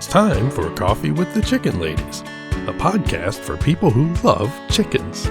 It's time for Coffee with the Chicken Ladies, a podcast for people who love chickens.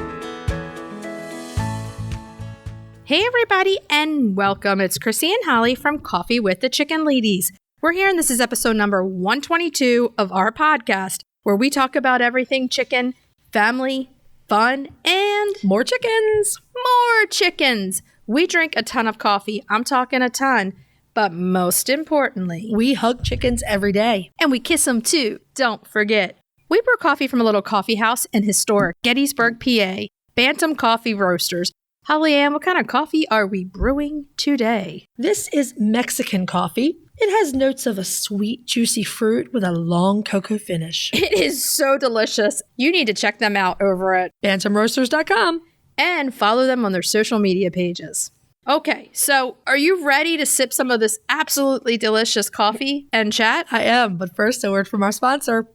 Hey everybody, and welcome. It's Chrisie&Holly from Coffee with the Chicken Ladies. We're here, and this is episode number 122 of our podcast, where we talk about everything chicken, family, fun, and more chickens. More chickens. We drink a ton of coffee. I'm talking a ton. But most importantly, we hug chickens every day. And we kiss them too. Don't forget. We brew coffee from a little coffee house in historic Gettysburg, PA. Bantam Coffee Roasters. Holly Ann, what kind of coffee are we brewing today? This is Mexican coffee. It has notes of a sweet, juicy fruit with a long cocoa finish. It is so delicious. You need to check them out over at bantamroasters.com and follow them on their social media pages. Okay, so are you ready to sip some of this absolutely delicious coffee and chat? I am, but first a word from our sponsor.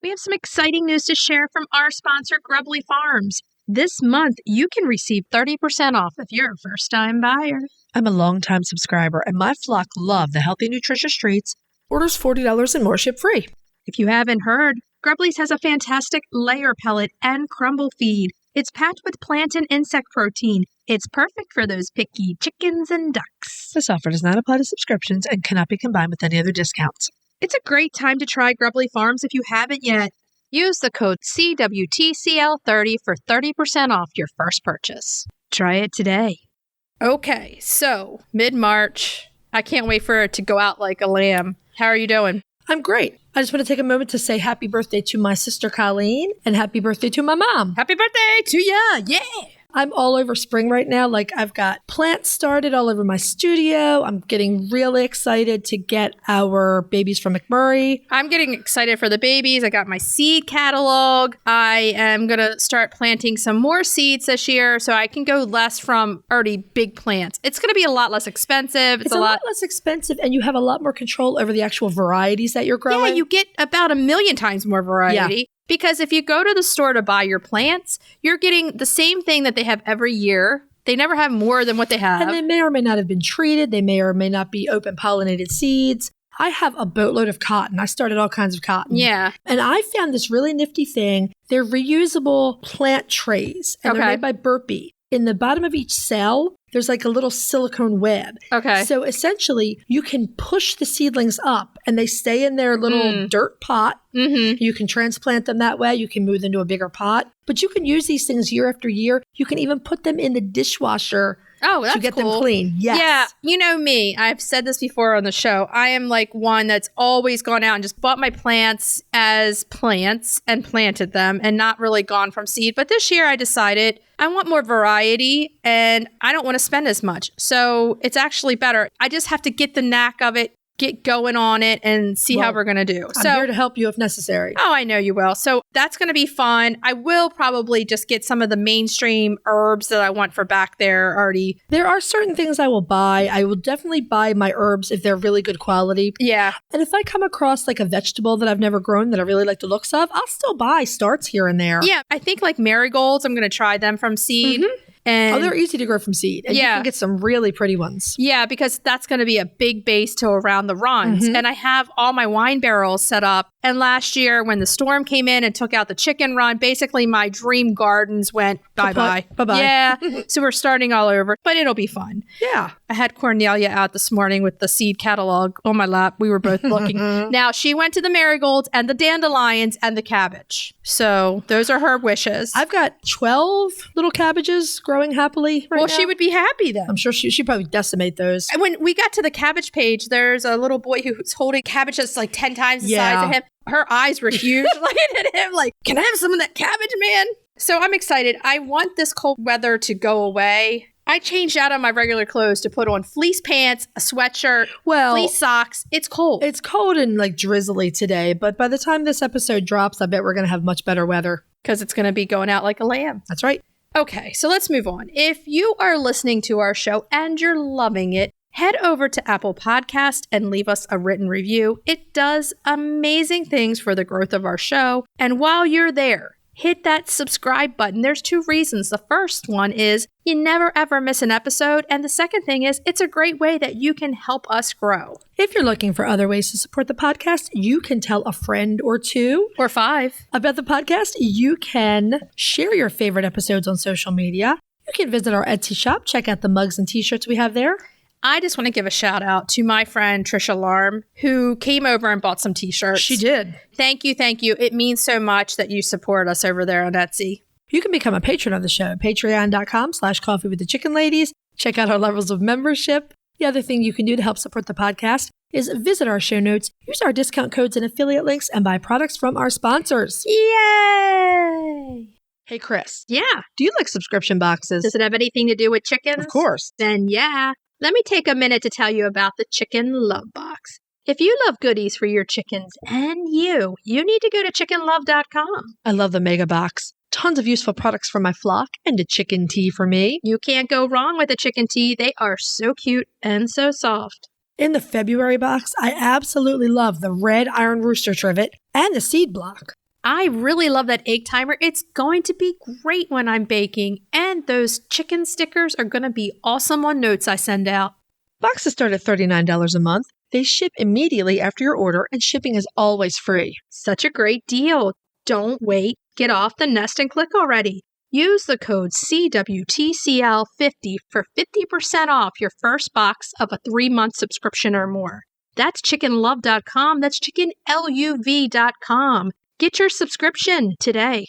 We have some exciting news to share from our sponsor, Grubbly Farms. This month, you can receive 30% off if you're a first-time buyer. I'm a long-time subscriber, and my flock love the healthy, nutritious treats. Orders $40 and more ship free. If you haven't heard, Grubbly's has a fantastic layer pellet and crumble feed. It's packed with plant and insect protein. It's perfect for those picky chickens and ducks. This offer does not apply to subscriptions and cannot be combined with any other discounts. It's a great time to try Grubbly Farms if you haven't yet. Use the code CWTCL30 for 30% off your first purchase. Try it today. Okay, so mid-March. I can't wait for it to go out like a lamb. How are you doing? I'm great. I just want to take a moment to say happy birthday to my sister Colleen and happy birthday to my mom. Happy birthday to ya! Yeah! I'm all over spring right now. Like, I've got plants started all over my studio. I'm getting really excited to get our babies from McMurray. I'm getting excited for the babies. I got my seed catalog. I am going to start planting some more seeds this year so I can go less from already big plants. It's going to be a lot less expensive. It's a lot less expensive, and you have a lot more control over the actual varieties that you're growing. Yeah, you get about 1,000,000 times more variety. Yeah. Because if you go to the store to buy your plants, you're getting the same thing that they have every year. They never have more than what they have. And they may or may not have been treated. They may or may not be open pollinated seeds. I have a boatload of cotton. I started all kinds of cotton. Yeah. And I found this really nifty thing. They're reusable plant trays. And they're made by Burpee. In the bottom of each cell, there's like a little silicone web. Okay. So essentially, you can push the seedlings up and they stay in their little dirt pot. Mm-hmm. You can transplant them that way. You can move them to a bigger pot. But you can use these things year after year. You can even put them in the dishwasher to get them clean. Yes. Yeah. You know me. I've said this before on the show. I am like one that's always gone out and just bought my plants as plants and planted them and not really gone from seed. But this year I decided I want more variety and I don't want to spend as much. So it's actually better. I just have to get the knack of it, get going on it, and see how we're going to do. I'm here to help you if necessary. Oh, I know you will. So that's going to be fun. I will probably just get some of the mainstream herbs that I want for back there already. There are certain things I will buy. I will definitely buy my herbs if they're really good quality. Yeah. And if I come across like a vegetable that I've never grown that I really like the looks of, I'll still buy starts here and there. Yeah. I think like marigolds, I'm going to try them from seed. Mm-hmm. And they're easy to grow from seed. And you can get some really pretty ones. Yeah, because that's going to be a big base to around the runs. Mm-hmm. And I have all my wine barrels set up. And last year when the storm came in and took out the chicken run, basically my dream gardens went bye-bye. Bye-bye. Yeah. So we're starting all over, but it'll be fun. Yeah. I had Cornelia out this morning with the seed catalog on my lap. We were both looking. Now she went to the marigolds and the dandelions and the cabbage. So those are her wishes. I've got 12 little cabbages growing happily right now. She would be happy then. I'm sure she'd probably decimate those. And when we got to the cabbage page, there's a little boy who's holding cabbage that's like 10 times the size of him. Her eyes were huge, looking at him like, can I have some of that cabbage, man? So I'm excited. I want this cold weather to go away. I changed out of my regular clothes to put on fleece pants, a sweatshirt, fleece socks. It's cold. It's cold and like drizzly today, but by the time this episode drops, I bet we're going to have much better weather. Because it's going to be going out like a lamb. That's right. Okay, so let's move on. If you are listening to our show and you're loving it, head over to Apple Podcast and leave us a written review. It does amazing things for the growth of our show. And while you're there, hit that subscribe button. There's 2 reasons. The first one is you never ever miss an episode. And the second thing is it's a great way that you can help us grow. If you're looking for other ways to support the podcast, you can tell a friend or 2 or 5 about the podcast. You can share your favorite episodes on social media. You can visit our Etsy shop, check out the mugs and t-shirts we have there. I just want to give a shout out to my friend Trisha Larm, who came over and bought some t-shirts. She did. Thank you. Thank you. It means so much that you support us over there on Etsy. You can become a patron of the show, patreon.com/coffeewiththechickenladies. Check out our levels of membership. The other thing you can do to help support the podcast is visit our show notes, use our discount codes and affiliate links, and buy products from our sponsors. Yay! Hey, Chris. Yeah. Do you like subscription boxes? Does it have anything to do with chickens? Of course. Then yeah. Let me take a minute to tell you about the Chicken Love Box. If you love goodies for your chickens and you need to go to chickenlove.com. I love the mega box. Tons of useful products for my flock and a chicken tea for me. You can't go wrong with a chicken tea. They are so cute and so soft. In the February box, I absolutely love the red iron rooster trivet and the seed block. I really love that egg timer. It's going to be great when I'm baking. And those chicken stickers are going to be awesome on notes I send out. Boxes start at $39 a month. They ship immediately after your order, and shipping is always free. Such a great deal. Don't wait. Get off the nest and click already. Use the code CWTCL50 for 50% off your first box of a 3-month subscription or more. That's chickenlove.com. That's chickenluv.com. Get your subscription today.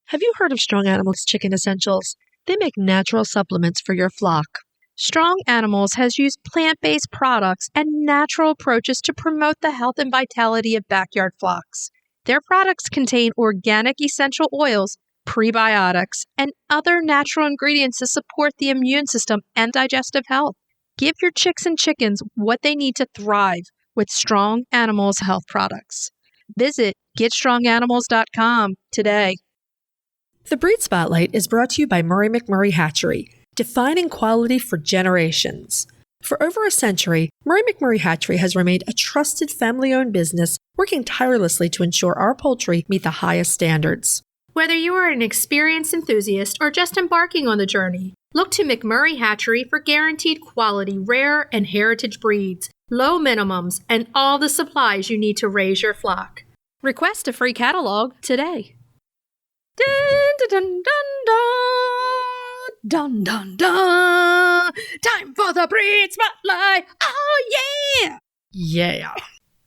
Have you heard of Strong Animals Chicken Essentials? They make natural supplements for your flock. Strong Animals has used plant-based products and natural approaches to promote the health and vitality of backyard flocks. Their products contain organic essential oils, prebiotics, and other natural ingredients to support the immune system and digestive health. Give your chicks and chickens what they need to thrive with Strong Animals health products. Visit GetStrongAnimals.com today. The Breed Spotlight is brought to you by McMurray Hatchery, defining quality for generations. For over a century, McMurray Hatchery has remained a trusted family-owned business working tirelessly to ensure our poultry meet the highest standards. Whether you are an experienced enthusiast or just embarking on the journey, look to McMurray Hatchery for guaranteed quality, rare and heritage breeds, low minimums, and all the supplies you need to raise your flock. Request a free catalog today. Dun, dun, dun, dun, dun, dun, dun. Time for the breed spotlight. Oh, yeah. Yeah.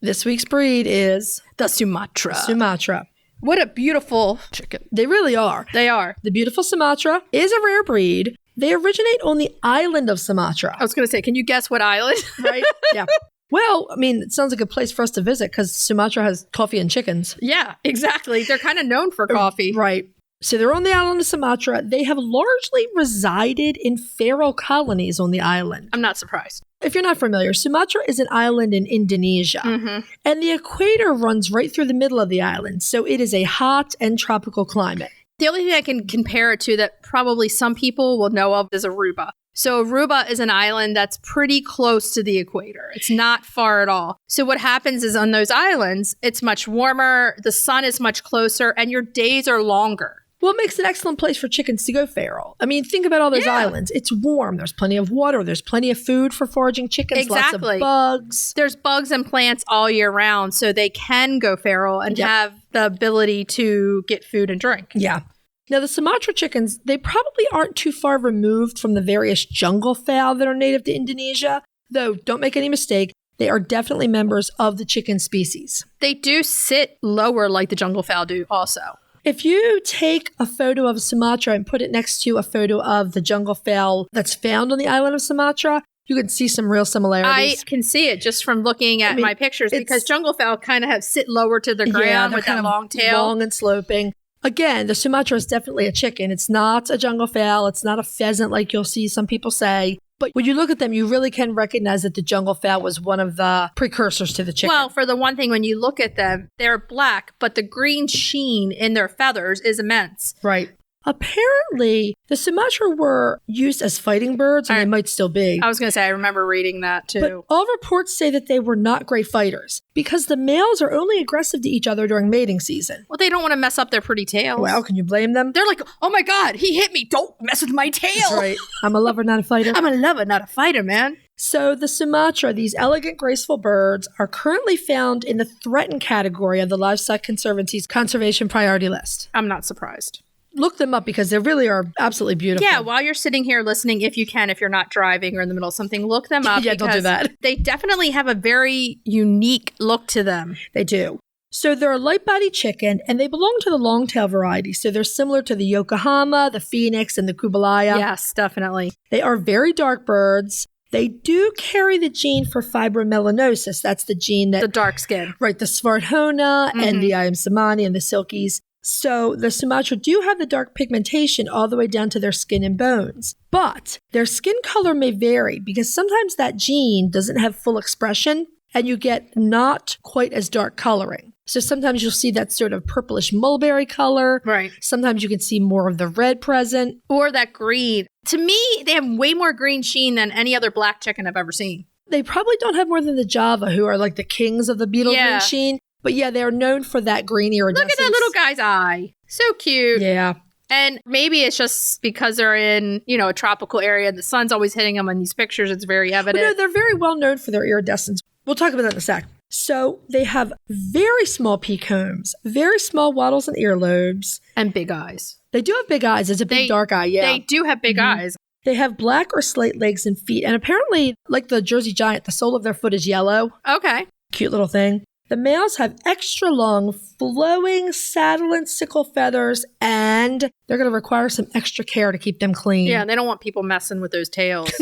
This week's breed is the Sumatra. Sumatra. What a beautiful chicken. They really are. They are. The beautiful Sumatra is a rare breed. They originate on the island of Sumatra. I was going to say, can you guess what island? Right? Yeah. Well, I mean, it sounds like a place for us to visit because Sumatra has coffee and chickens. Yeah, exactly. They're kind of known for coffee. Right. So they're on the island of Sumatra. They have largely resided in feral colonies on the island. I'm not surprised. If you're not familiar, Sumatra is an island in Indonesia. Mm-hmm. And the equator runs right through the middle of the island. So it is a hot and tropical climate. The only thing I can compare it to that probably some people will know of is Aruba. So Aruba is an island that's pretty close to the equator. It's not far at all. So what happens is on those islands, it's much warmer, the sun is much closer, and your days are longer. Well, it makes an excellent place for chickens to go feral. I mean, think about all those islands. It's warm. There's plenty of water. There's plenty of food for foraging chickens. Exactly. Lots of bugs. There's bugs and plants all year round, so they can go feral and have the ability to get food and drink. Yeah. Now, the Sumatra chickens, they probably aren't too far removed from the various jungle fowl that are native to Indonesia, though don't make any mistake, they are definitely members of the chicken species. They do sit lower like the jungle fowl do also. If you take a photo of Sumatra and put it next to a photo of the jungle fowl that's found on the island of Sumatra, you can see some real similarities. I can see it just from looking at my pictures because jungle fowl kind of sit lower to the ground with that long tail. Long and sloping. Again, the Sumatra is definitely a chicken. It's not a jungle fowl. It's not a pheasant like you'll see some people say. But when you look at them, you really can recognize that the jungle fowl was one of the precursors to the chicken. Well, for the one thing, when you look at them, they're black, but the green sheen in their feathers is immense. Right. Apparently, the Sumatra were used as fighting birds, and they might still be. I was going to say, I remember reading that too. But all reports say that they were not great fighters because the males are only aggressive to each other during mating season. Well, they don't want to mess up their pretty tails. Well, can you blame them? They're like, oh my God, he hit me. Don't mess with my tail. That's right. I'm a lover, not a fighter. I'm a lover, not a fighter, man. So the Sumatra, these elegant, graceful birds, are currently found in the threatened category of the Livestock Conservancy's conservation priority list. I'm not surprised. Look them up because they really are absolutely beautiful. Yeah, while you're sitting here listening, if you can, if you're not driving or in the middle of something, look them up. Yeah, don't do that. They definitely have a very unique look to them. They do. So they're a light-bodied chicken, and they belong to the long-tail variety. So they're similar to the Yokohama, the Phoenix, and the Kubalaya. Yes, definitely. They are very dark birds. They do carry the gene for fibromelanosis. That's the gene that... The dark skin. Right, the Svarthona and the Iamsamani and the Silkies. So the Sumatra do have the dark pigmentation all the way down to their skin and bones. But their skin color may vary because sometimes that gene doesn't have full expression and you get not quite as dark coloring. So sometimes you'll see that sort of purplish mulberry color. Right. Sometimes you can see more of the red present. Or that green. To me, they have way more green sheen than any other black chicken I've ever seen. They probably don't have more than the Java, who are like the kings of the beetle green sheen. But yeah, they're known for that green iridescence. Look at that little guy's eye. So cute. Yeah. And maybe it's just because they're in, a tropical area. The sun's always hitting them in these pictures. It's very evident. Well, no, they're very well known for their iridescence. We'll talk about that in a sec. So they have very small peak combs, very small wattles and earlobes. And big eyes. They do have big eyes. It's a big dark eye, yeah. They do have big eyes. They have black or slate legs and feet. And apparently, like the Jersey Giant, the sole of their foot is yellow. Okay. Cute little thing. The males have extra long, flowing saddle and sickle feathers, and they're going to require some extra care to keep them clean. Yeah, they don't want people messing with those tails.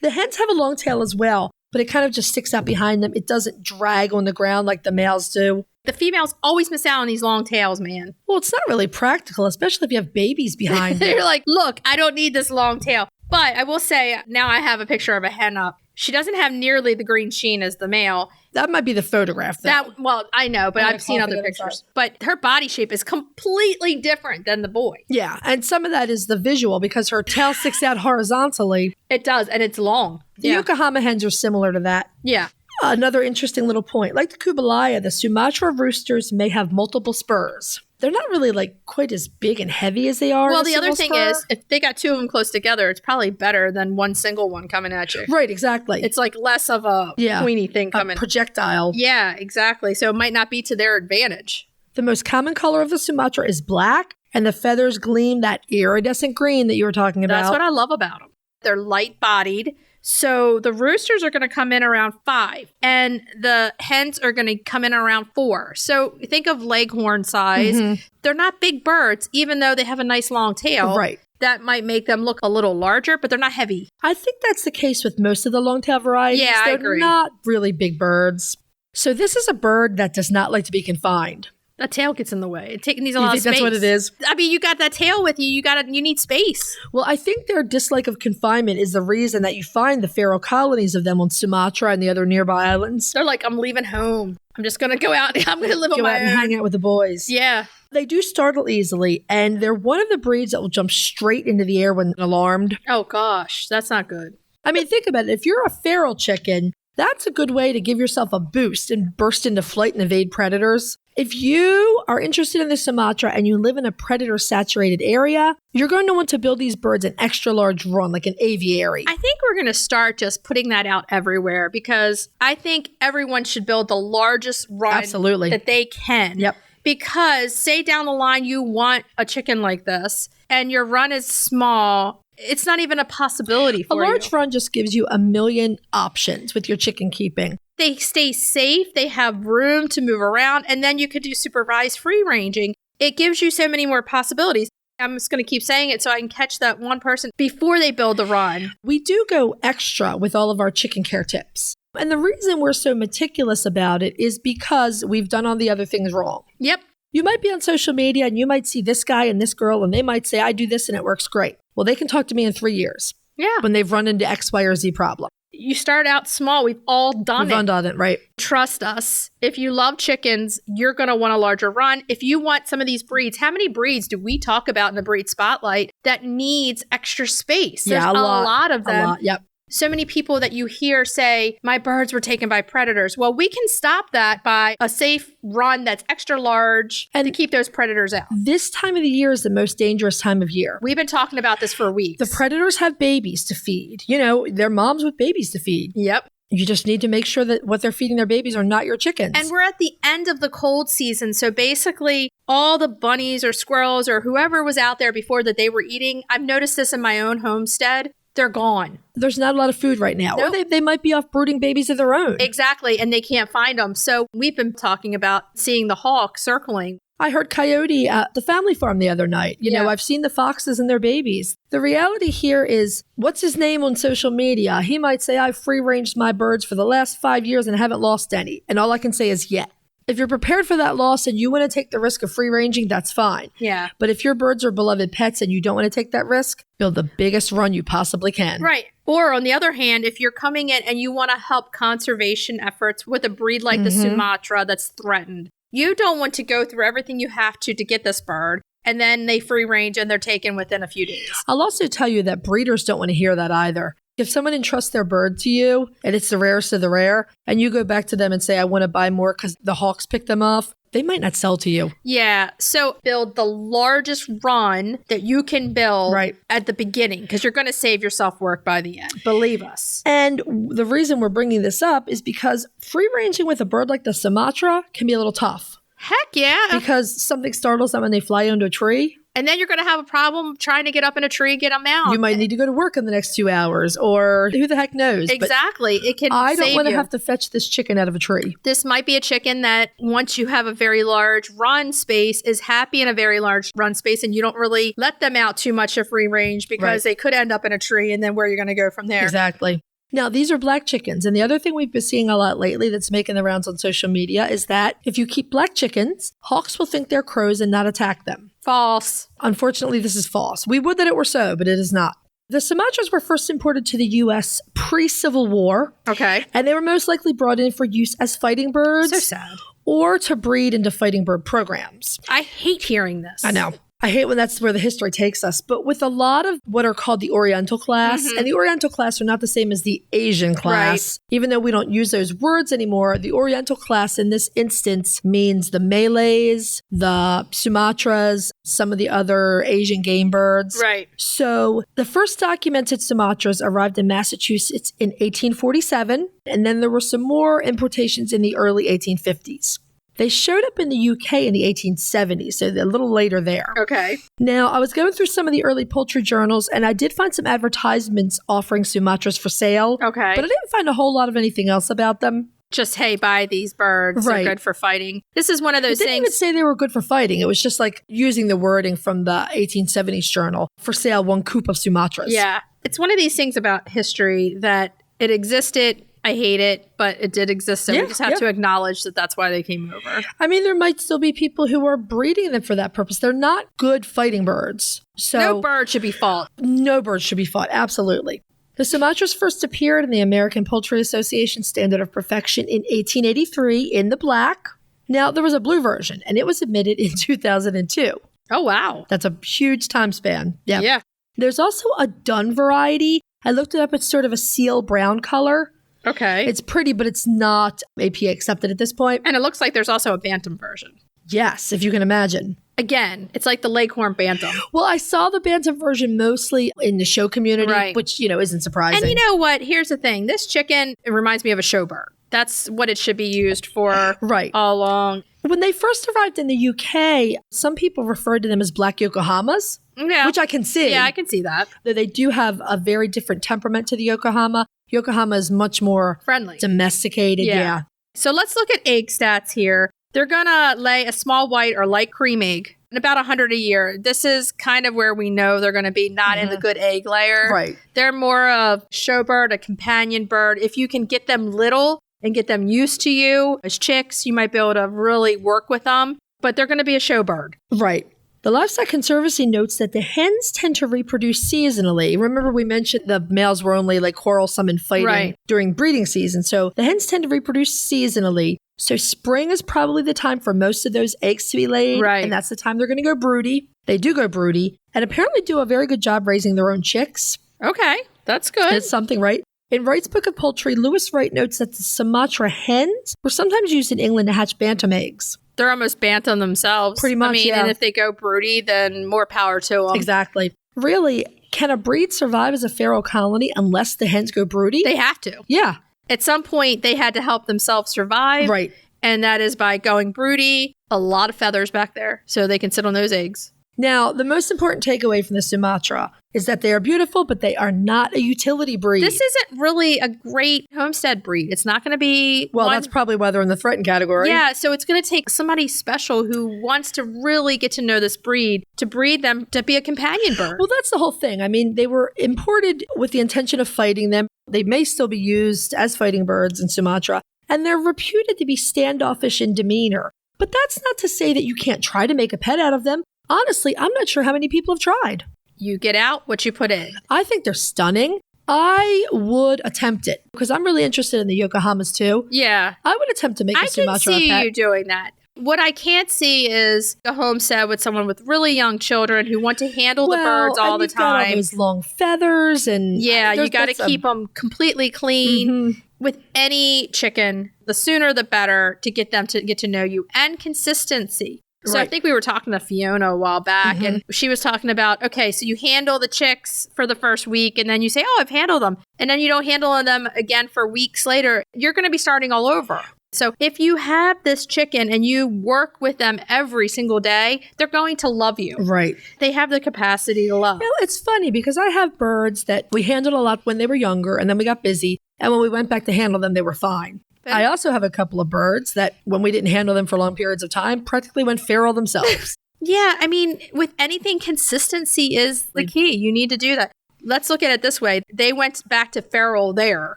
The hens have a long tail as well, but it kind of just sticks out behind them. It doesn't drag on the ground like the males do. The females always miss out on these long tails, man. Well, it's not really practical, especially if you have babies behind you. You're like, look, I don't need this long tail. But I will say, now I have a picture of a hen up. She doesn't have nearly the green sheen as the male. That might be the photograph, though. Well, I know, but I've seen other pictures. But her body shape is completely different than the boy. Yeah, and some of that is the visual because her tail sticks out horizontally. It does, and it's long. The Yokohama hens are similar to that. Yeah. Another interesting little point. Like the Kubalaya, the Sumatra roosters may have multiple spurs. They're not really like quite as big and heavy as they are. Well, the other thing is, if they got two of them close together, it's probably better than one single one coming at you. Right, exactly. It's like less of a pointy thing coming. A projectile. Yeah, exactly. So it might not be to their advantage. The most common color of the Sumatra is black, and the feathers gleam that iridescent green that you were talking about. That's what I love about them. They're light-bodied. So the roosters are going to come in around 5 and the hens are going to come in around 4. So think of leghorn size. They're not big birds, even though they have a nice long tail. Right. That might make them look a little larger, but they're not heavy. I think that's the case with most of the long-tail varieties. Yeah, I agree. They're not really big birds. So this is a bird that does not like to be confined. That tail gets in the way. It needs a lot of space. That's what it is? I mean, you got that tail with you. You need space. Well, I think their dislike of confinement is the reason that you find the feral colonies of them on Sumatra and the other nearby islands. They're like, I'm leaving home. I'm just going to go out. I'm going to live on my own. Go out and hang out with the boys. Yeah. They do startle easily, and they're one of the breeds that will jump straight into the air when alarmed. Oh, gosh. That's not good. I mean, think about it. If you're a feral chicken, that's a good way to give yourself a boost and burst into flight and evade predators. If you are interested in the Sumatra and you live in a predator-saturated area, you're going to want to build these birds an extra large run, like an aviary. I think we're going to start just putting that out everywhere because I think everyone should build the largest run that they can. Yep. Because say down the line you want a chicken like this and your run is small, it's not even a possibility for you. A large run just gives you a million options with your chicken keeping. They stay safe, they have room to move around, and then you could do supervised free ranging. It gives you so many more possibilities. I'm just going to keep saying it so I can catch that one person before they build the run. We do go extra with all of our chicken care tips. And the reason we're so meticulous about it is because we've done all the other things wrong. Yep. You might be on social media and you might see this guy and this girl and they might say, I do this and it works great. Well, they can talk to me in 3 years. Yeah. When they've run into X, Y, or Z problem. You start out small. We've all done We've done it, right? Trust us. If you love chickens, you're going to want a larger run. If you want some of these breeds, how many breeds do we talk about in the breed spotlight that needs extra space? There's a lot of them. A lot, yep. So many people that you hear say, my birds were taken by predators. Well, we can stop that by a safe run that's extra large and to keep those predators out. This time of the year is the most dangerous time of year. We've been talking about this for weeks. The predators have babies to feed. You know, they're moms with babies to feed. Yep. You just need to make sure that what they're feeding their babies are not your chickens. And we're at the end of the cold season. So basically, all the bunnies or squirrels or whoever was out there before that they were eating, I've noticed this in my own homestead. They're gone. There's not a lot of food right now. Nope. Or they might be off brooding babies of their own. Exactly. And they can't find them. So we've been talking about seeing the hawk circling. I heard coyote at the family farm the other night. You know, I've seen the foxes and their babies. The reality here is, what's his name on social media? He might say, I've free ranged my birds for the last 5 years and haven't lost any. And all I can say is, yeah. If you're prepared for that loss and you want to take the risk of free ranging, that's fine. Yeah. But if your birds are beloved pets and you don't want to take that risk, build the biggest run you possibly can. Right. Or on the other hand, if you're coming in and you want to help conservation efforts with a breed like the Sumatra that's threatened, you don't want to go through everything you have to get this bird. And then they free range and they're taken within a few days. I'll also tell you that breeders don't want to hear that either. If someone entrusts their bird to you and it's the rarest of the rare, and you go back to them and say, I want to buy more because the hawks picked them off, they might not sell to you. Yeah. So build the largest run that you can build at the beginning because you're going to save yourself work by the end. Believe us. And the reason we're bringing this up is because free ranging with a bird like the Sumatra can be a little tough. Heck yeah. Because something startles them when they fly into a tree. And then you're going to have a problem trying to get up in a tree, get them out. You might need to go to work in the next 2 hours, or who the heck knows. Exactly. But it can I don't want to you. have to fetch this chicken out of a tree. This might be a chicken that once you have a very large run space is happy in a very large run space, and you don't really let them out too much of free range because they could end up in a tree, and then where you're going to go from there. Exactly. Now, these are black chickens. And the other thing we've been seeing a lot lately that's making the rounds on social media is that if you keep black chickens, hawks will think they're crows and not attack them. False. Unfortunately, this is false. We would that it were so, but it is not. The Sumatras were first imported to the U.S. pre-Civil War. Okay. And they were most likely brought in for use as fighting birds. So sad. Or to breed into fighting bird programs. I hate hearing this. I know. I hate when that's where the history takes us. But with a lot of what are called the Oriental class, and the Oriental class are not the same as the Asian class. Right. Even though we don't use those words anymore, the Oriental class in this instance means the Malays, the Sumatras, some of the other Asian game birds. Right. So the first documented Sumatras arrived in Massachusetts in 1847, and then there were some more importations in the early 1850s. They showed up in the UK in the 1870s, so a little later there. Okay. Now, I was going through some of the early poultry journals, and I did find some advertisements offering Sumatras for sale. Okay. But I didn't find a whole lot of anything else about them. Just, hey, buy these birds. They're good for fighting. This is one of those things. They didn't even say they were good for fighting. It was just like using the wording from the 1870s journal. For sale, 1 coop of Sumatras. Yeah. It's one of these things about history that it existed. I hate it, but it did exist. So we just have to acknowledge that that's why they came over. I mean, there might still be people who are breeding them for that purpose. They're not good fighting birds. So no bird should be fought. No bird should be fought. Absolutely. The Sumatras first appeared in the American Poultry Association Standard of Perfection in 1883 in the black. Now, there was a blue version, and it was admitted in 2002. Oh, wow. That's a huge time span. Yeah. There's also a dun variety. I looked it up. It's sort of a seal brown color. Okay. It's pretty, but it's not APA accepted at this point. And it looks like there's also a bantam version. Yes, if you can imagine. Again, it's like the Leghorn bantam. Well, I saw the bantam version mostly in the show community, which, isn't surprising. And you know what? Here's the thing. This chicken, it reminds me of a showbird. That's what it should be used for all along. When they first arrived in the UK, some people referred to them as black Yokohamas, which I can see. Yeah, I can see that. Though they do have a very different temperament to the Yokohama. Yokohama is much more friendly, domesticated. Yeah. So let's look at egg stats here. They're going to lay a small white or light cream egg, and about 100 a year. This is kind of where we know they're going to be not in the good egg layer. Right. They're more of show bird, a companion bird. If you can get them little and get them used to you as chicks, you might be able to really work with them. But they're going to be a show bird. Right. The Livestock Conservancy notes that the hens tend to reproduce seasonally. Remember, we mentioned the males were only like quarrelsome and fighting during breeding season. So the hens tend to reproduce seasonally. So spring is probably the time for most of those eggs to be laid. Right. And that's the time they're going to go broody. They do go broody and apparently do a very good job raising their own chicks. Okay, that's good. It's something, right? In Wright's Book of Poultry, Lewis Wright notes that the Sumatra hens were sometimes used in England to hatch bantam eggs. They're almost bantam themselves. Pretty much, and if they go broody, then more power to them. Exactly. Really, can a breed survive as a feral colony unless the hens go broody? They have to. Yeah. At some point, they had to help themselves survive. Right. And that is by going broody, a lot of feathers back there, so they can sit on those eggs. Now, the most important takeaway from the Sumatra is that they are beautiful, but they are not a utility breed. This isn't really a great homestead breed. It's not going to be... Well, that's probably why they're in the threatened category. Yeah, so it's going to take somebody special who wants to really get to know this breed to breed them to be a companion bird. Well, that's the whole thing. I mean, they were imported with the intention of fighting them. They may still be used as fighting birds in Sumatra, and they're reputed to be standoffish in demeanor. But that's not to say that you can't try to make a pet out of them. Honestly, I'm not sure how many people have tried. You get out what you put in. I think they're stunning. I would attempt it because I'm really interested in the Yokohamas too. Yeah. I would attempt to make a Sumatra I can see pet. you doing that. What I can't see is a homestead with someone with really young children who want to handle the birds all the you've got all time. those long feathers and Yeah, you got to keep them completely clean. Mm-hmm. With any chicken, the sooner the better to get them to get to know you, and consistency. So I think we were talking to Fiona a while back, and she was talking about, okay, so you handle the chicks for the first week, and then you say, oh, I've handled them. And then you don't handle them again for weeks later. You're going to be starting all over. So if you have this chicken and you work with them every single day, they're going to love you. Right. They have the capacity to love. You know, it's funny because I have birds that we handled a lot when they were younger, and then we got busy. And when we went back to handle them, they were fine. But I also have a couple of birds that when we didn't handle them for long periods of time, practically went feral themselves. Yeah, I mean, with anything, consistency is the key. You need to do that. Let's look at it this way. They went back to feral there.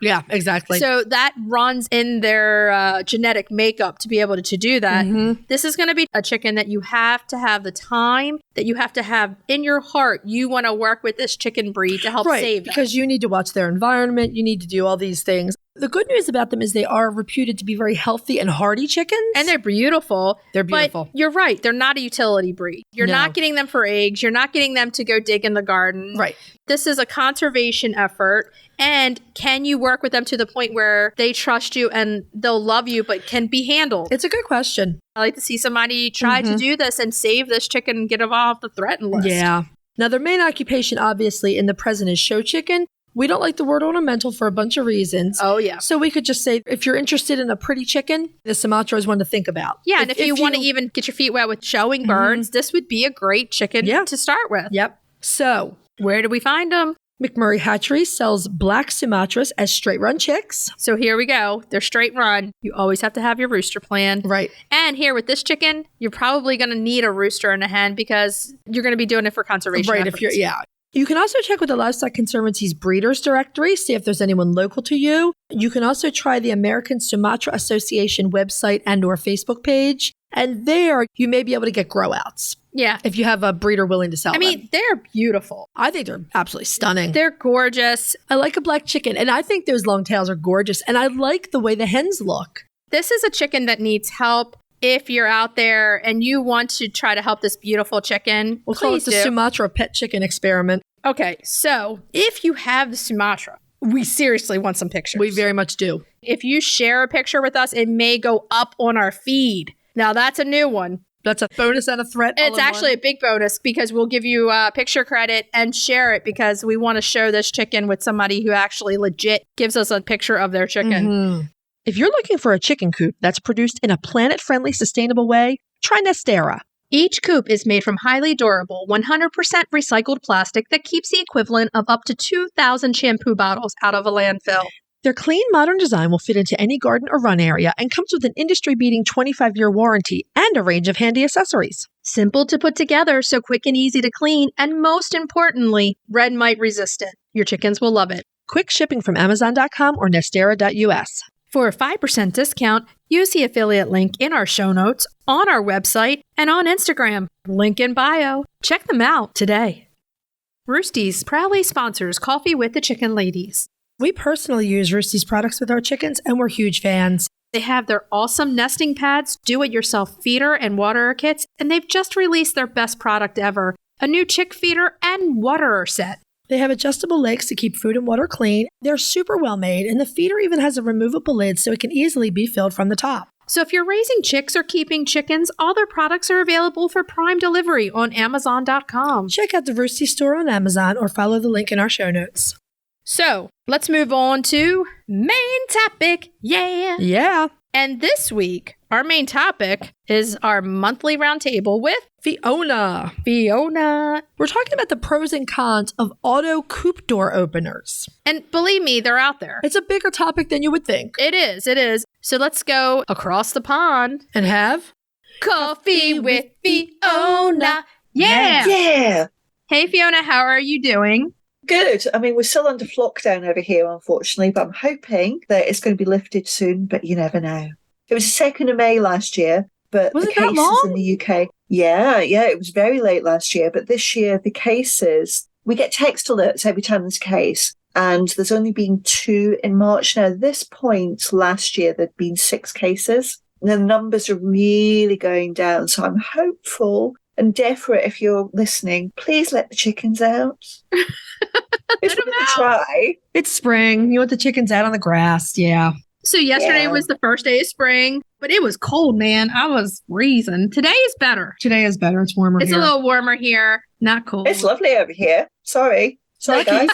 Yeah, exactly. So that runs in their genetic makeup to be able to do that. Mm-hmm. This is going to be a chicken that you have to have the time, that you have to have in your heart. You want to work with this chicken breed to help save them. Because you need to watch their environment. You need to do all these things. The good news about them is they are reputed to be very healthy and hardy chickens. And they're beautiful. They're beautiful. But you're right. They're not a utility breed. You're not getting them for eggs. You're not getting them to go dig in the garden. Right. This is a conservation effort. And can you work with them to the point where they trust you and they'll love you, but can be handled? It's a good question. I like to see somebody try to do this and save this chicken and get them off the threatened list. Yeah. Now, their main occupation, obviously, in the present is show chicken. We don't like the word ornamental for a bunch of reasons. Oh, yeah. So we could just say, if you're interested in a pretty chicken, the Sumatra is one to think about. Yeah, and if you want to even get your feet wet with showing birds, this would be a great chicken to start with. Yep. So, where do we find them? McMurray Hatchery sells black Sumatras as straight run chicks. So here we go. They're straight run. You always have to have your rooster plan. Right. And here with this chicken, you're probably going to need a rooster and a hen because you're going to be doing it for conservation efforts. You can also check with the Livestock Conservancy's breeders directory, see if there's anyone local to you. You can also try the American Sumatra Association website and or Facebook page. And there you may be able to get grow outs. Yeah. If you have a breeder willing to sell them. I mean, they're beautiful. I think they're absolutely stunning. They're gorgeous. I like a black chicken. And I think those long tails are gorgeous. And I like the way the hens look. This is a chicken that needs help. If you're out there and you want to try to help this beautiful chicken, we'll call it the Sumatra pet chicken experiment. Okay, so if you have the Sumatra, we seriously want some pictures. We very much do. If you share a picture with us, it may go up on our feed. Now, that's a new one. That's a bonus and a threat. It's actually a big bonus because we'll give you picture credit and share it because we want to show this chicken with somebody who actually legit gives us a picture of their chicken. Mm-hmm. If you're looking for a chicken coop that's produced in a planet-friendly, sustainable way, try Nestera. Each coop is made from highly durable, 100% recycled plastic that keeps the equivalent of up to 2,000 shampoo bottles out of a landfill. Their clean, modern design will fit into any garden or run area and comes with an industry-beating 25-year warranty and a range of handy accessories. Simple to put together, so quick and easy to clean, and most importantly, red mite resistant. Your chickens will love it. Quick shipping from Amazon.com or Nestera.us. For a 5% discount, use the affiliate link in our show notes, on our website, and on Instagram. Link in bio. Check them out today. Roosty's proudly sponsors Coffee with the Chicken Ladies. We personally use Roosty's products with our chickens, and we're huge fans. They have their awesome nesting pads, do-it-yourself feeder and waterer kits, and they've just released their best product ever, a new chick feeder and waterer set. They have adjustable legs to keep food and water clean. They're super well made, and the feeder even has a removable lid so it can easily be filled from the top. So if you're raising chicks or keeping chickens, all their products are available for Prime delivery on Amazon.com. Check out the Roosty store on Amazon or follow the link in our show notes. So let's move on to main topic. Yeah. And this week, our main topic is our monthly roundtable with Fiona. We're talking about the pros and cons of auto Coop door openers. And believe me, they're out there. It's a bigger topic than you would think. It is. So let's go across the pond and have coffee with Fiona. Yeah. Hey, Fiona, how are you doing? Good. I mean, we're still under lockdown over here, unfortunately, but I'm hoping that it's going to be lifted soon, but you never know. It was the 2nd of May last year, but was the it that cases long? in the UK. Yeah, it was very late last year, but this year the cases, we get text alerts every time there's a case, and there's only been 2 in March. Now, at this point last year, there'd been 6 cases, and the numbers are really going down, so I'm hopeful. And Deborah, if you're listening, please let the chickens out. It's worth a try. It's spring. You want the chickens out on the grass. Yeah. So yesterday was the first day of spring, but it was cold, man. I was freezing. Today is better. It's warmer It's here. a little warmer here. Not cold. It's lovely over here. Sorry, guys.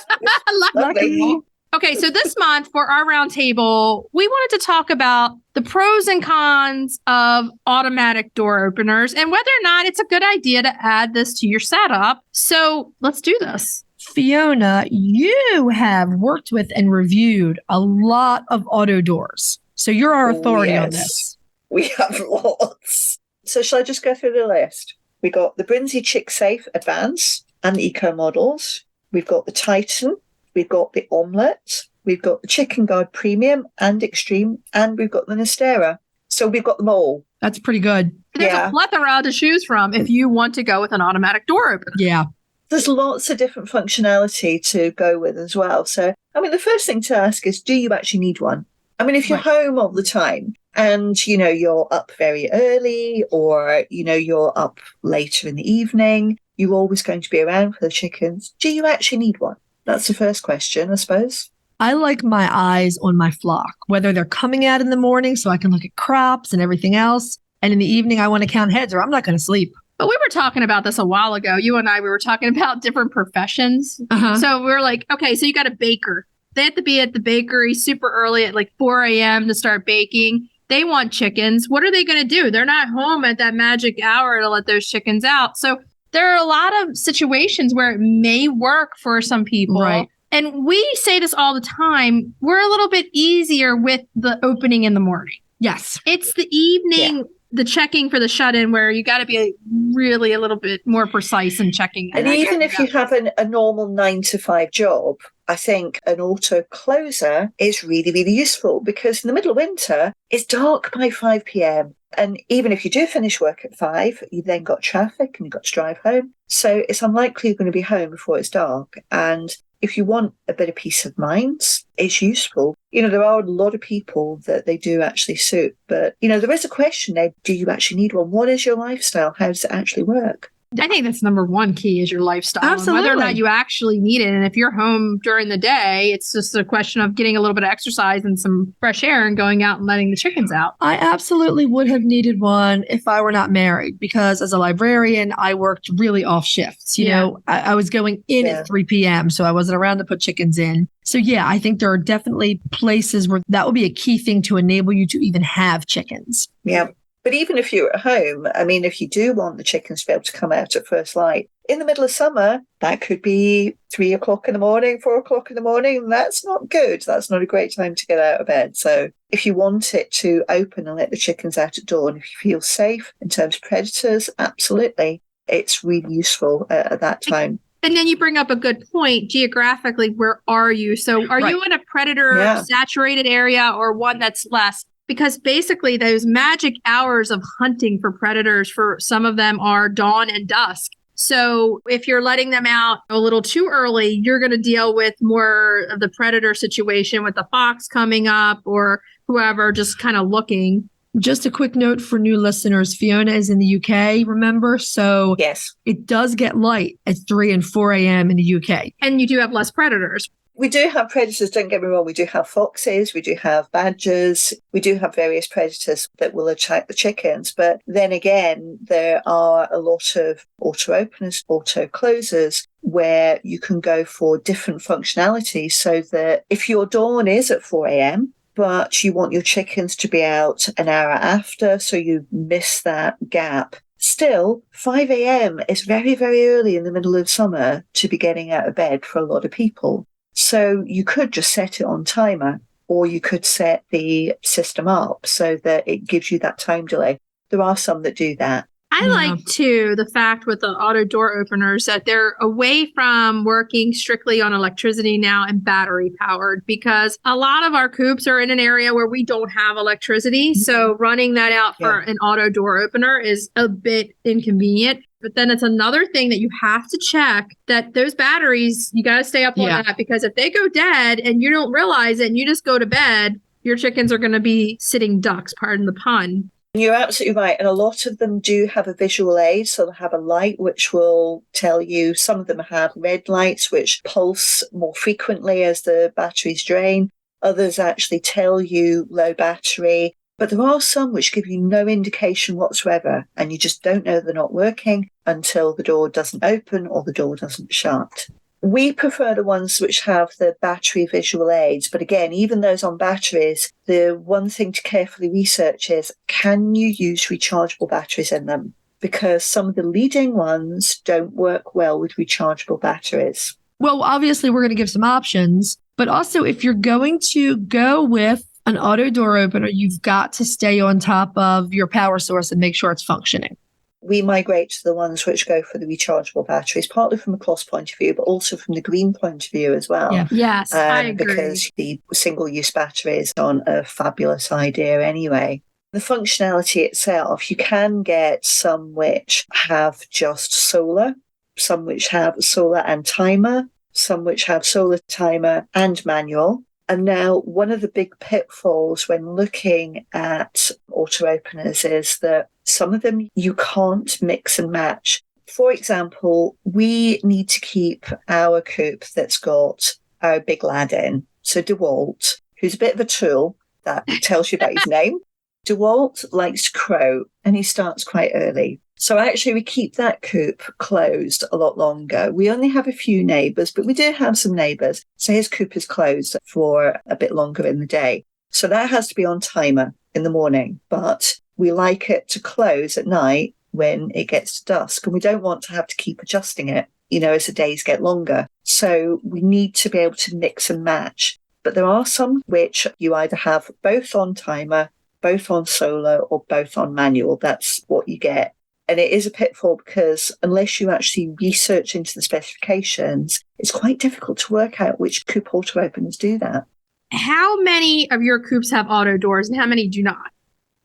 Lucky. Okay, so this month for our roundtable, we wanted to talk about the pros and cons of automatic door openers and whether or not it's a good idea to add this to your setup. So let's do this. Fiona, you have worked with and reviewed a lot of auto doors. So you're our authority on this. We have lots. So shall I just go through the list? We got the Brinsey Chick Safe Advance and Eco models. We've got the Titan. We've got the Omelette. We've got the Chicken Guard Premium and Extreme. And we've got the Nestera. So we've got them all. That's pretty good. There's a plethora to choose from if you want to go with an automatic door opener. Yeah. There's lots of different functionality to go with as well. So, I mean, the first thing to ask is, do you actually need one? I mean, if you're home all the time and, you're up very early or, you're up later in the evening, you're always going to be around for the chickens. Do you actually need one? That's the first question, I suppose. I like my eyes on my flock, whether they're coming out in the morning so I can look at crops and everything else. And in the evening, I want to count heads or I'm not going to sleep. But we were talking about this a while ago. You and I, we were talking about different professions. So we were like, okay, so you got a baker. They have to be at the bakery super early at like 4 a.m. to start baking. They want chickens. What are they going to do? They're not home at that magic hour to let those chickens out. So there are a lot of situations where it may work for some people. Right. And we say this all the time. We're a little bit easier with the opening in the morning. Yes. It's the evening, the checking for the shut-in where you got to be really a little bit more precise in checking. And even if you have a normal 9-to-5 job, I think an auto closer is really, really useful because in the middle of winter, it's dark by 5 p.m. And even if you do finish work at 5, you then got traffic and you've got to drive home. So it's unlikely you're going to be home before it's dark. And if you want a bit of peace of mind, it's useful. There are a lot of people that they do actually suit. But, there is a question there. Do you actually need one? What is your lifestyle? How does it actually work? I think that's number one key is your lifestyle. Absolutely. And whether or not you actually need it. And if you're home during the day, it's just a question of getting a little bit of exercise and some fresh air and going out and letting the chickens out. I absolutely would have needed one if I were not married because as a librarian, I worked really off shifts. I was going in at 3 p.m. So I wasn't around to put chickens in. So yeah, I think there are definitely places where that would be a key thing to enable you to even have chickens. Yeah. But even if you're at home, I mean, if you do want the chickens to be able to come out at first light, in the middle of summer, that could be 3 o'clock in the morning, 4 o'clock in the morning. That's not good. That's not a great time to get out of bed. So if you want it to open and let the chickens out at dawn, if you feel safe in terms of predators, absolutely. It's really useful at that time. And then you bring up a good point. Geographically, where are you? So are you in a predator saturated area or one that's less? Because basically those magic hours of hunting for predators, for some of them, are dawn and dusk. So if you're letting them out a little too early, you're going to deal with more of the predator situation with the fox coming up or whoever just kind of looking. Just a quick note for new listeners. Fiona is in the UK, remember? So yes, it does get light at 3 and 4 a.m. in the UK. And you do have less predators. We do have predators, don't get me wrong. We do have foxes, we do have badgers, we do have various predators that will attack the chickens. But then again, there are a lot of auto openers, auto closers, where you can go for different functionalities so that if your dawn is at 4 a.m., but you want your chickens to be out an hour after, so you miss that gap. Still, 5 a.m. is very, very early in the middle of summer to be getting out of bed for a lot of people. So you could just set it on timer, or you could set the system up so that it gives you that time delay. There are some that do that. I like, too, the fact with the auto door openers that they're away from working strictly on electricity now and battery powered, because a lot of our coops are in an area where we don't have electricity. So running that out for an auto door opener is a bit inconvenient. But then it's another thing that you have to check, that those batteries, you got to stay up on that, because if they go dead and you don't realize it and you just go to bed, your chickens are going to be sitting ducks, pardon the pun. You're absolutely right. And a lot of them do have a visual aid. So they'll have a light which will tell you. Some of them have red lights which pulse more frequently as the batteries drain. Others actually tell you low battery. But there are some which give you no indication whatsoever. And you just don't know they're not working until the door doesn't open or the door doesn't shut. We prefer the ones which have the battery visual aids. But again, even those on batteries, the one thing to carefully research is, can you use rechargeable batteries in them? Because some of the leading ones don't work well with rechargeable batteries. Well, obviously, we're going to give some options. But also, if you're going to go with an auto door opener, you've got to stay on top of your power source and make sure it's functioning. We migrate to the ones which go for the rechargeable batteries, partly from a cost point of view, but also from the green point of view as well. Yeah. Yes, I agree. Because the single-use batteries aren't a fabulous idea anyway. The functionality itself, you can get some which have just solar, some which have solar and timer, some which have solar, timer, and manual. And now one of the big pitfalls when looking at auto openers is that some of them you can't mix and match. For example, we need to keep our coop that's got our big lad in. So DeWalt, who's a bit of a tool, that tells you about his name. DeWalt likes to crow and he starts quite early. So actually we keep that coop closed a lot longer. We only have a few neighbours, but we do have some neighbours. So his coop is closed for a bit longer in the day. So that has to be on timer in the morning. But we like it to close at night when it gets to dusk. And we don't want to have to keep adjusting it, as the days get longer. So we need to be able to mix and match. But there are some which you either have both on timer, both on solar, or both on manual. That's what you get. And it is a pitfall because unless you actually research into the specifications, it's quite difficult to work out which coop auto openers do that. How many of your coops have auto doors and how many do not?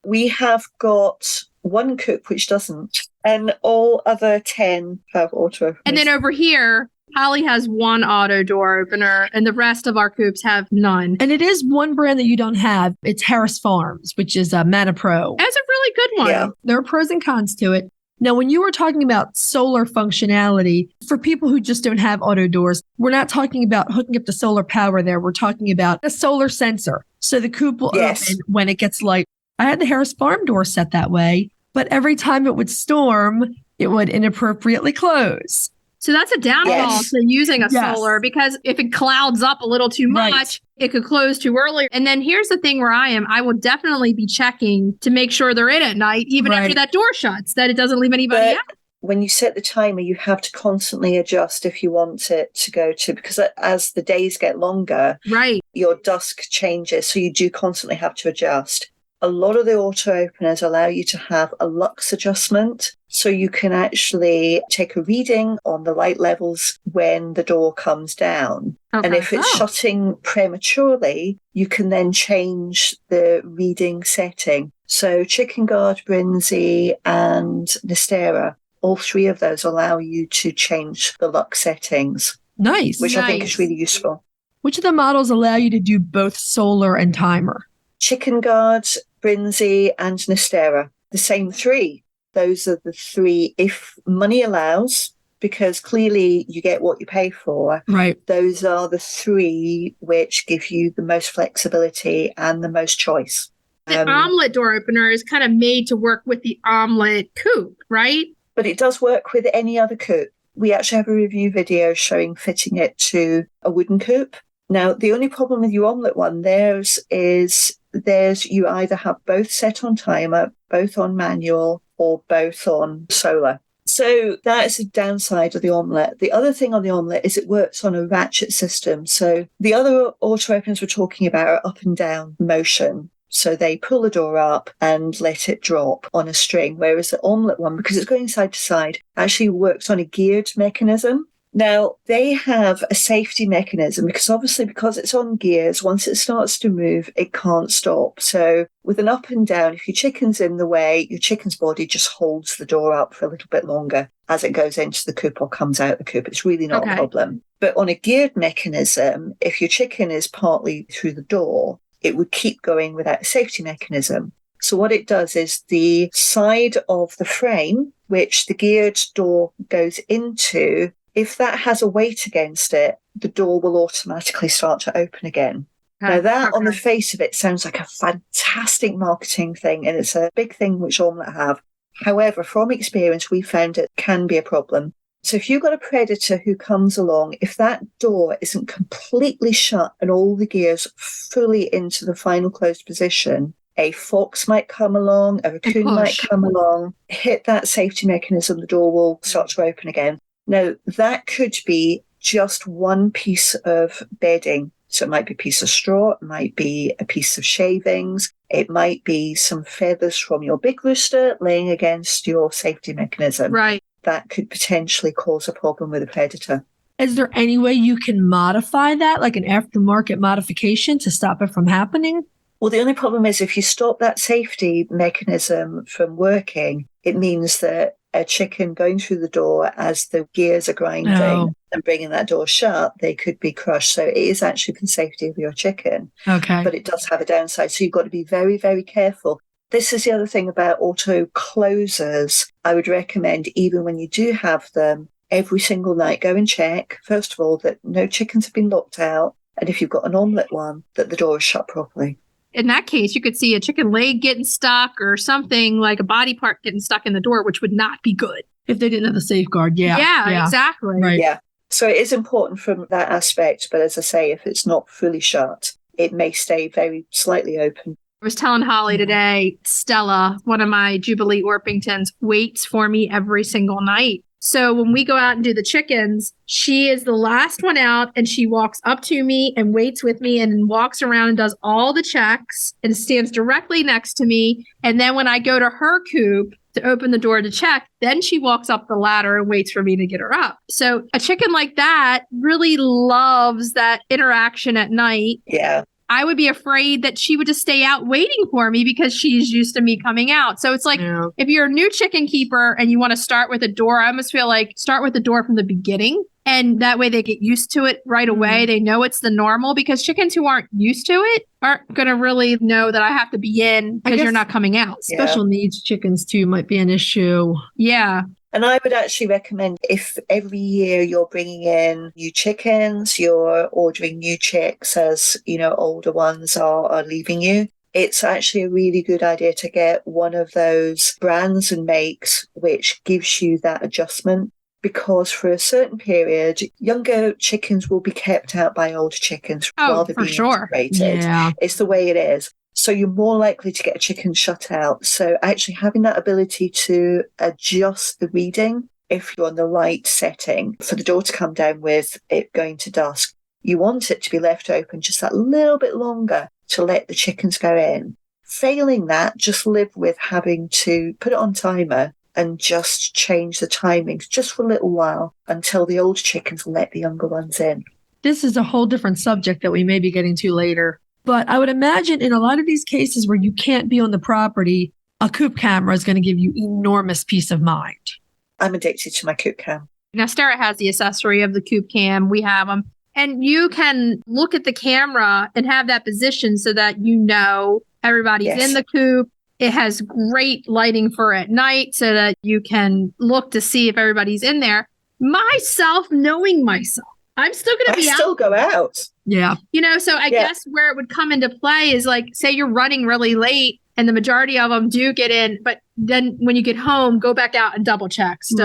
We have got one coop which doesn't, and all other 10 have auto openers. And then over here, Holly has one auto door opener and the rest of our coops have none. And it is one brand that you don't have. It's Harris Farms, which is a Mana Pro. That's a really good one. Yeah. There are pros and cons to it. Now, when you were talking about solar functionality, for people who just don't have auto doors, we're not talking about hooking up the solar power there. We're talking about a solar sensor. So the coop will open when it gets light. I had the Harris Farm door set that way, but every time it would storm, it would inappropriately close. So that's a downfall to using a solar, because if it clouds up a little too much, it could close too early. And then here's the thing where I will definitely be checking to make sure they're in at night, even after that door shuts, that it doesn't leave anybody out. When you set the timer, you have to constantly adjust if you want it to go to, because as the days get longer, your dusk changes. So you do constantly have to adjust. A lot of the auto openers allow you to have a lux adjustment. So you can actually take a reading on the light levels when the door comes down. Okay. And if it's shutting prematurely, you can then change the reading setting. So Chicken Guard, Brinzy, and Nestera, all three of those allow you to change the lux settings. Nice. Which I think is really useful. Which of the models allow you to do both solar and timer? Chicken Guard, Brinzy, and Nestera. The same three. Those are the three, if money allows, because clearly you get what you pay for. Right. Those are the three which give you the most flexibility and the most choice. The omelet door opener is kind of made to work with the omelet Coop, right? But it does work with any other Coop. We actually have a review video showing fitting it to a wooden Coop. Now, the only problem with your omelette one, theirs you either have both set on timer, both on manual, or both on solar. So that is the downside of the omelette. The other thing on the omelette is it works on a ratchet system. So the other auto openers we're talking about are up and down motion. So they pull the door up and let it drop on a string, whereas the omelette one, because it's going side to side, actually works on a geared mechanism. Now, they have a safety mechanism because it's on gears, once it starts to move, it can't stop. So with an up and down, if your chicken's in the way, your chicken's body just holds the door up for a little bit longer as it goes into the coop or comes out the coop. It's really not a problem. But on a geared mechanism, if your chicken is partly through the door, it would keep going without a safety mechanism. So what it does is the side of the frame, which the geared door goes into, if that has a weight against it, the door will automatically start to open again. Now that on the face of it sounds like a fantastic marketing thing, and it's a big thing which Omelette have. However, from experience, we found it can be a problem. So if you've got a predator who comes along, if that door isn't completely shut and all the gears fully into the final closed position, a fox might come along, a raccoon might come along, hit that safety mechanism, the door will start to open again. Now, that could be just one piece of bedding. So it might be a piece of straw, it might be a piece of shavings, it might be some feathers from your big rooster laying against your safety mechanism. Right. That could potentially cause a problem with a predator. Is there any way you can modify that, like an aftermarket modification to stop it from happening? Well, the only problem is if you stop that safety mechanism from working, it means that a chicken going through the door as the gears are grinding and bringing that door shut, they could be crushed. So it is actually for the safety of your chicken. Okay. But it does have a downside. So you've got to be very, very careful. This is the other thing about auto closers. I would recommend, even when you do have them, every single night go and check, first of all, that no chickens have been locked out. And if you've got an omelette one, that the door is shut properly. In that case, you could see a chicken leg getting stuck or something like a body part getting stuck in the door, which would not be good. If they didn't have the safeguard, yeah. Exactly. Right. Yeah. So it is important from that aspect. But as I say, if it's not fully shut, it may stay very slightly open. I was telling Holly today, Stella, one of my Jubilee Orpingtons, waits for me every single night. So when we go out and do the chickens, she is the last one out and she walks up to me and waits with me and walks around and does all the checks and stands directly next to me. And then when I go to her coop to open the door to check, then she walks up the ladder and waits for me to get her up. So a chicken like that really loves that interaction at night. Yeah. I would be afraid that she would just stay out waiting for me because she's used to me coming out. So it's like, if you're a new chicken keeper and you want to start with a door, I almost feel like start with the door from the beginning. And that way they get used to it right away. They know it's the normal, because chickens who aren't used to it aren't going to really know that I have to be in because you're not coming out. Special needs chickens too might be an issue. Yeah. And I would actually recommend, if every year you're bringing in new chickens, you're ordering new chicks as, older ones are leaving you, it's actually a really good idea to get one of those brands and makes which gives you that adjustment. Because for a certain period, younger chickens will be kept out by older chickens while they're being integrated. Yeah. It's the way it is. So you're more likely to get a chicken shut out. So actually having that ability to adjust the reading, if you're on the light setting, for the door to come down with it going to dusk, you want it to be left open just that little bit longer to let the chickens go in. Failing that, just live with having to put it on timer and just change the timings just for a little while until the older chickens let the younger ones in. This is a whole different subject that we may be getting to later. But I would imagine in a lot of these cases where you can't be on the property, a coop camera is going to give you enormous peace of mind. I'm addicted to my Coop cam. Nestera has the accessory of the Coop cam. We have them. And you can look at the camera and have that position so that you know everybody's in the coop. It has great lighting for at night so that you can look to see if everybody's in there. Myself, knowing myself, I'm still going to be out. I still go out. Yeah. You know, so I guess where it would come into play is like, say you're running really late and the majority of them do get in, but then when you get home, go back out and double check. So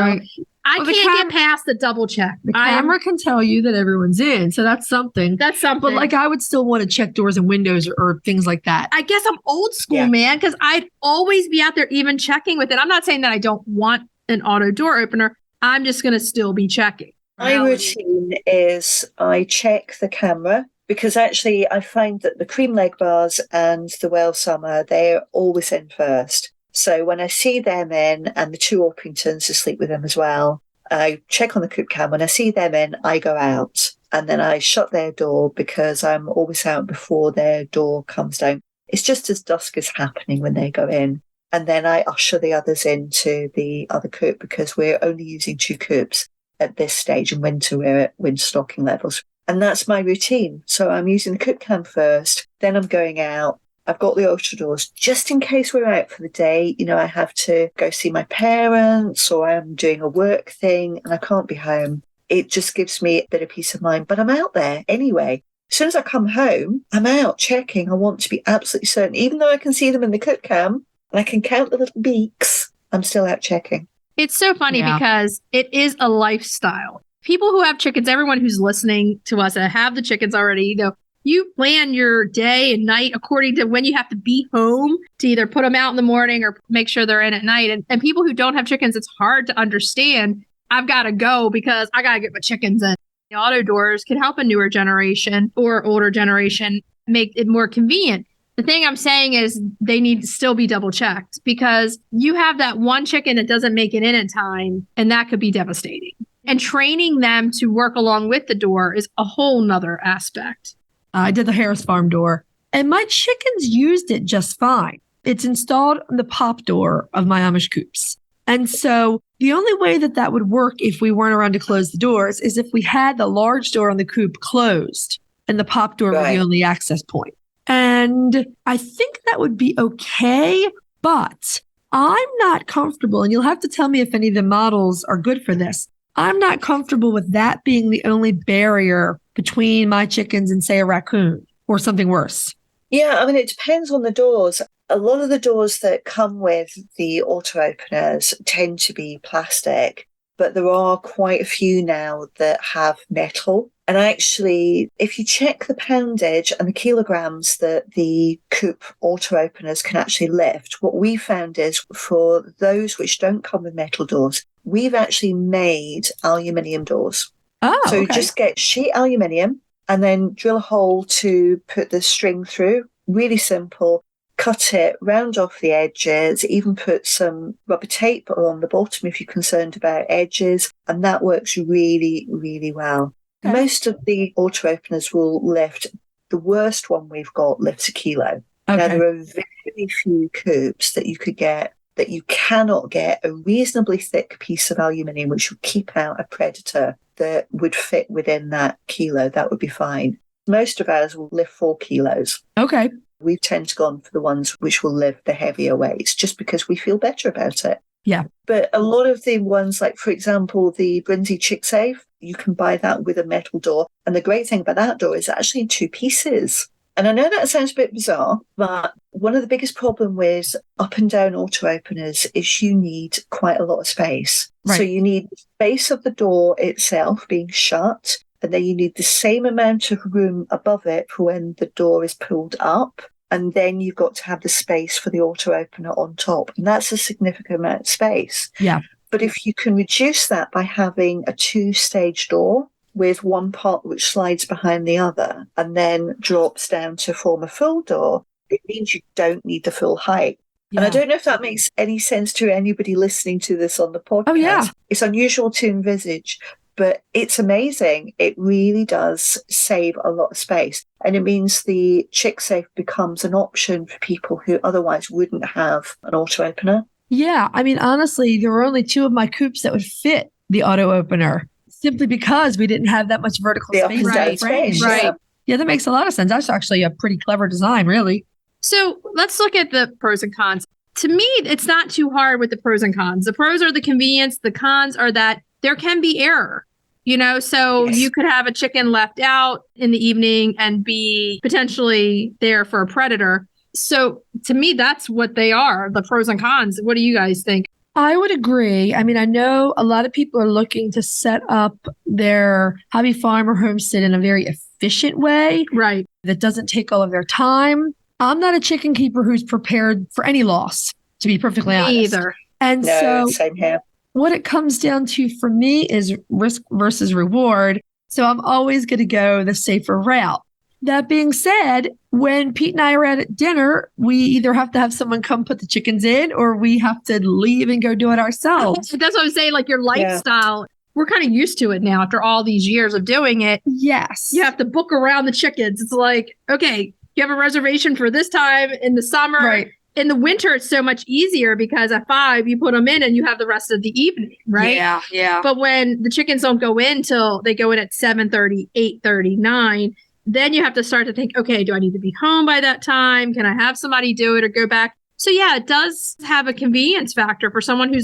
I can't get past the double check. The camera can tell you that everyone's in. So that's something. That's something. But like I would still want to check doors and windows or things like that. I guess I'm old school, man, because I'd always be out there even checking with it. I'm not saying that I don't want an auto door opener. I'm just going to still be checking. My routine is I check the camera because actually I find that the cream leg bars and the Wales Summer, they're always in first. So when I see them in and the two Orpingtons asleep with them as well, I check on the coop cam. When I see them in, I go out and then I shut their door because I'm always out before their door comes down. It's just as dusk is happening when they go in. And then I usher the others into the other coop because we're only using 2 coops at this stage in winter. We're at winter stocking levels. And that's my routine. So I'm using the coop cam first, then I'm going out. I've got the auto doors just in case we're out for the day. You know, I have to go see my parents or I'm doing a work thing and I can't be home. It just gives me a bit of peace of mind, but I'm out there anyway. As soon as I come home, I'm out checking. I want to be absolutely certain, even though I can see them in the coop cam and I can count the little beaks, I'm still out checking. It's so funny because it is a lifestyle. People who have chickens, everyone who's listening to us that have the chickens already, you know, you plan your day and night according to when you have to be home to either put them out in the morning or make sure they're in at night. And people who don't have chickens, it's hard to understand. I've got to go because I got to get my chickens in. The auto doors can help a newer generation or older generation make it more convenient. The thing I'm saying is they need to still be double checked because you have that one chicken that doesn't make it in time, and that could be devastating. And training them to work along with the door is a whole nother aspect. I did the Harris Farm door, and my chickens used it just fine. It's installed on the pop door of my Amish coops. And so the only way that that would work if we weren't around to close the doors is if we had the large door on the coop closed and the pop door was the only access point. And I think that would be okay, but I'm not comfortable, and you'll have to tell me if any of the models are good for this. I'm not comfortable with that being the only barrier between my chickens and, say, a raccoon or something worse. Yeah, I mean, it depends on the doors. A lot of the doors that come with the auto openers tend to be plastic, but there are quite a few now that have metal. And actually, if you check the poundage and the kilograms that the Coop auto openers can actually lift, what we found is for those which don't come with metal doors, we've actually made aluminium doors. So you just get sheet aluminium and then drill a hole to put the string through. Really simple. Cut it, round off the edges, even put some rubber tape along the bottom if you're concerned about edges. And that works really, really well. Okay. Most of the auto openers will lift. The worst one we've got lifts 1 kilo. Okay. Now, there are very few coops that you could get that you cannot get a reasonably thick piece of aluminium which will keep out a predator that would fit within that kilo. That would be fine. Most of ours will lift 4 kilos. Okay. We tend to go on for the ones which will lift the heavier weights just because we feel better about it. Yeah. But a lot of the ones, like, for example, the Brinsley Chick Safe, you can buy that with a metal door. And the great thing about that door is actually in 2 pieces. And I know that sounds a bit bizarre, but one of the biggest problems with up and down auto openers is you need quite a lot of space. Right. So you need the space of the door itself being shut, and then you need the same amount of room above it for when the door is pulled up. And then you've got to have the space for the auto opener on top. And that's a significant amount of space. Yeah. But if you can reduce that by having a 2-stage door with one part which slides behind the other and then drops down to form a full door, it means you don't need the full height. Yeah. And I don't know if that makes any sense to anybody listening to this on the podcast. Oh, yeah. It's unusual to envisage, but it's amazing. It really does save a lot of space. And it means the chick safe becomes an option for people who otherwise wouldn't have an auto opener. Yeah. I mean, honestly, there were only 2 of my coops that would fit the auto opener simply because we didn't have that much vertical The up space. and down space. Right. Yeah. Yeah, that makes a lot of sense. That's actually a pretty clever design, really. So let's look at the pros and cons. To me, it's not too hard with the pros and cons. The pros are the convenience. The cons are that there can be error, so Yes. you could have a chicken left out in the evening and be potentially there for a predator. So to me, that's what they are, the pros and cons. What do you guys think? I would agree. I mean, I know a lot of people are looking to set up their hobby farm or homestead in a very efficient way Right. that doesn't take all of their time. I'm not a chicken keeper who's prepared for any loss, to be perfectly honest. Me either. And No, so same here. what it comes down to for me is risk versus reward. So I'm always going to go the safer route. That being said, when Pete and I are at dinner, we either have to have someone come put the chickens in or we have to leave and go do it ourselves. That's what I'm saying. Like your lifestyle, we're kind of used to it now after all these years of doing it. Yes. You have to book around the chickens. It's like, okay, you have a reservation for this time in the summer. Right. In the winter, it's so much easier because at 5, you put them in and you have the rest of the evening, right? Yeah. But when the chickens don't go in till they go in at 7:30, 8:30, 9, then you have to start to think, okay, do I need to be home by that time? Can I have somebody do it or go back? So yeah, it does have a convenience factor for someone who